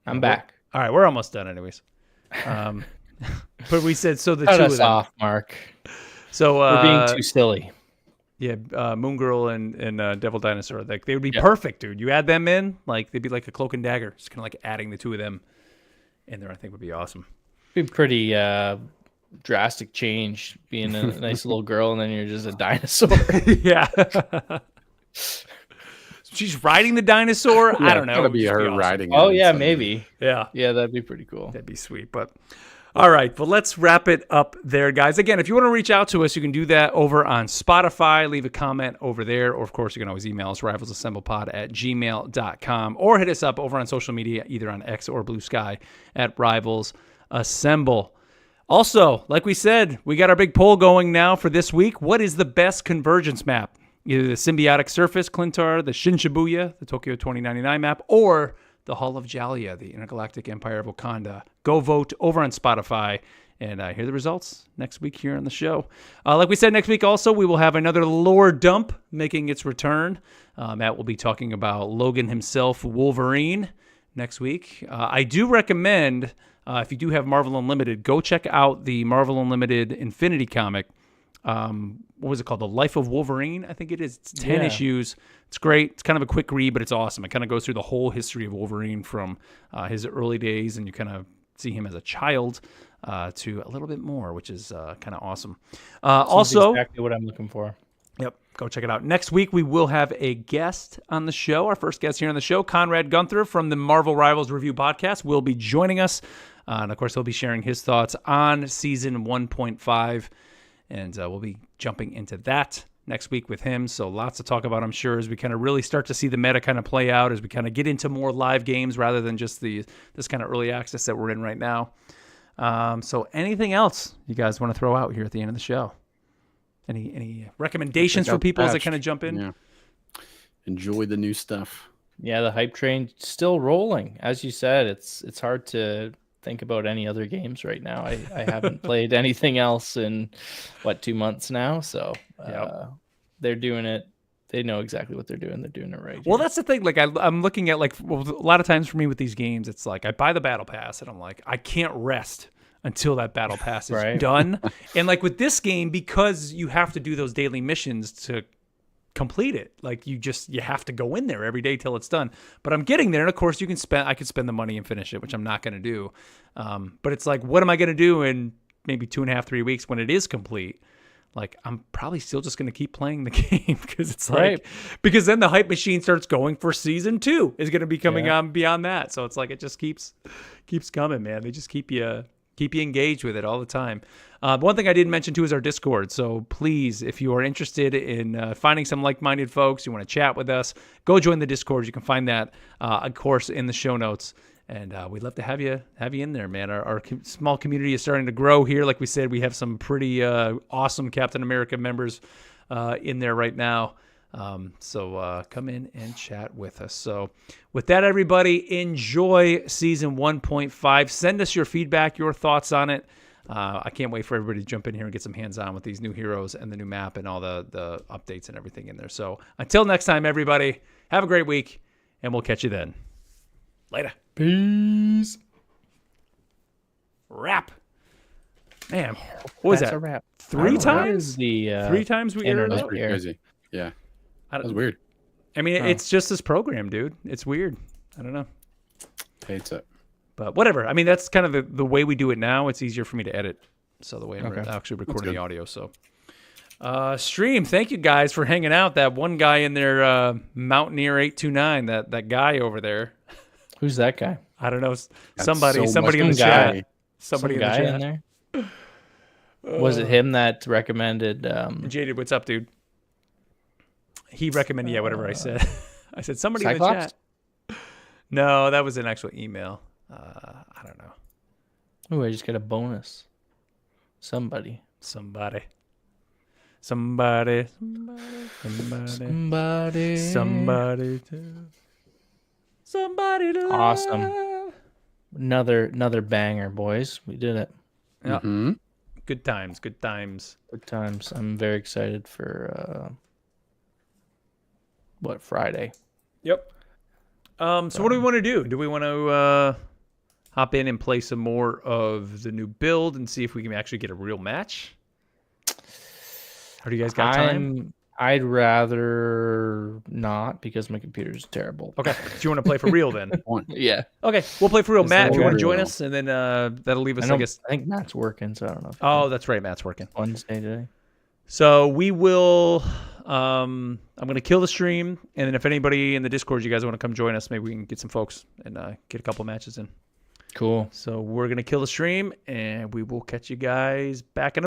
I'm back. All right, we're almost done, anyways. But we said so. The Cut two us of them. off, Mark. So We're being too silly. yeah, Moon Girl and Devil Dinosaur. Like they would be Yeah. perfect, dude. You add them in, like they'd be like a cloak and dagger. Just kind of like adding the two of them in there. I think would be awesome. Be pretty drastic change being a nice little girl and then you're just a dinosaur. Yeah. She's riding the dinosaur. I don't know. Gotta be It'd just her awesome. riding. Oh it. yeah, It's like- maybe. Yeah. Yeah, that'd be pretty cool. That'd be sweet. But all right, well, let's wrap it up there, guys. Again, if you want to reach out to us, you can do that over on Spotify. Leave a comment over there. Or, of course, you can always email us, rivalsassemblepod@gmail.com, or hit us up over on social media, either on X or Blue Sky, at Rivals Assemble. Also, like we said, we got our big poll going now for this week. What is the best convergence map? Either the Symbiotic Surface, Clintar, the Shin Shibuya, the Tokyo 2099 map, or the Hall of Jalia, the Intergalactic Empire of Wakanda. Go vote over on Spotify and hear the results next week here on the show. Like we said, next week also, we will have another lore dump making its return. Matt will be talking about Logan himself, Wolverine, next week. I do recommend, if you do have Marvel Unlimited, go check out the Marvel Unlimited Infinity comic. What was it called? The Life of Wolverine, I think it is. It's 10 Yeah. issues. It's great. It's kind of a quick read, but it's awesome. It kind of goes through the whole history of Wolverine from his early days, and you kind of see him as a child to a little bit more, which is kind of awesome. Also, exactly what I'm looking for. yep, go check it out. Next week, we will have a guest on the show. Our first guest here on the show, Conrad Gunther from the Marvel Rivals Review podcast, will be joining us. And, of course, he'll be sharing his thoughts on Season 1.5. And we'll be jumping into that next week with him. So lots to talk about, I'm sure, as we kind of really start to see the meta kind of play out, as we kind of get into more live games rather than just this kind of early access that we're in right now. So anything else you guys want to throw out here at the end of the show? Any recommendations for people as they kind of jump in? Yeah. Enjoy the new stuff. Yeah, the hype train still rolling. As you said, it's hard to think about any other games right now. I haven't played anything else in 2 months now. So they're doing it. They know exactly what they're doing. They're doing it right. Well, here. that's the thing. Like I'm looking at a lot of times for me with these games, it's like I buy the battle pass and I'm like, I can't rest until that battle pass is Right. done. And like with this game, because you have to do those daily missions to complete it, like you have to go in there every day till it's done. But I'm getting there, and of course I could spend the money and finish it, which I'm not going to do. But it's like, what am I going to do in maybe 2.5, 3 weeks when it is complete? Like, I'm probably still just going to keep playing the game because it's like, Right. because then the hype machine starts going for Season 2 is going to be coming Yeah. on beyond that. So it's like, it just keeps coming, man. They just keep you engaged with it all the time. One thing I didn't mention too is our Discord. So please, if you are interested in finding some like-minded folks, you want to chat with us, go join the Discord. You can find that, of course, in the show notes. And we'd love to have you in there, man. Our small community is starting to grow here. Like we said, we have some pretty awesome Captain America members in there right now. So come in and chat with us. So with that, everybody, enjoy Season 1.5. Send us your feedback, your thoughts on it. I can't wait for everybody to jump in here and get some hands-on with these new heroes and the new map and all the updates and everything in there. So until next time, everybody, have a great week, and we'll catch you then. Later. Peace. Wrap. Man, what was That's that? a wrap. 3 What times? is the 3 times we aired it internet out? Pretty here. crazy. Yeah, I that was don't, weird. I mean, it's just this program, dude. It's weird. I don't know. Hates it. But whatever. I mean, that's kind of the way we do it now. It's easier for me to edit. So the way I'm Okay. actually recording good. the audio. So stream. Thank you guys for hanging out. That one guy in there, Mountaineer 829, that guy over there. Who's that guy? I don't know. That's Somebody so in the much chat. guy. Somebody Some in the guy chat. in there. Was it him that recommended? Jaded, what's up, dude? He recommended, whatever I said. I said somebody in the Cyclops? chat. No, that was an actual email. I don't know. Oh, I just got a bonus. Somebody. Somebody to Awesome. love. Another banger, boys. We did it. Yeah. Mhm. Good times. Good times. I'm very excited for Friday. Yep. So what do we want to do? Do we want to hop in and play some more of the new build and see if we can actually get a real match? Or do you guys got time? I'd rather not because my computer's terrible. Okay. Do you want to play for real then? Yeah. Okay, we'll play for real. Is Matt, that if you want to real? join us, and then that'll leave us, I I guess. think Matt's working, so I don't know. If he Oh, that's right. Matt's working. can Wednesday today. So we will. I'm going to kill the stream, and then if anybody in the Discord, you guys want to come join us, maybe we can get some folks and get a couple matches in. Cool. So we're going to kill the stream, and we will catch you guys back in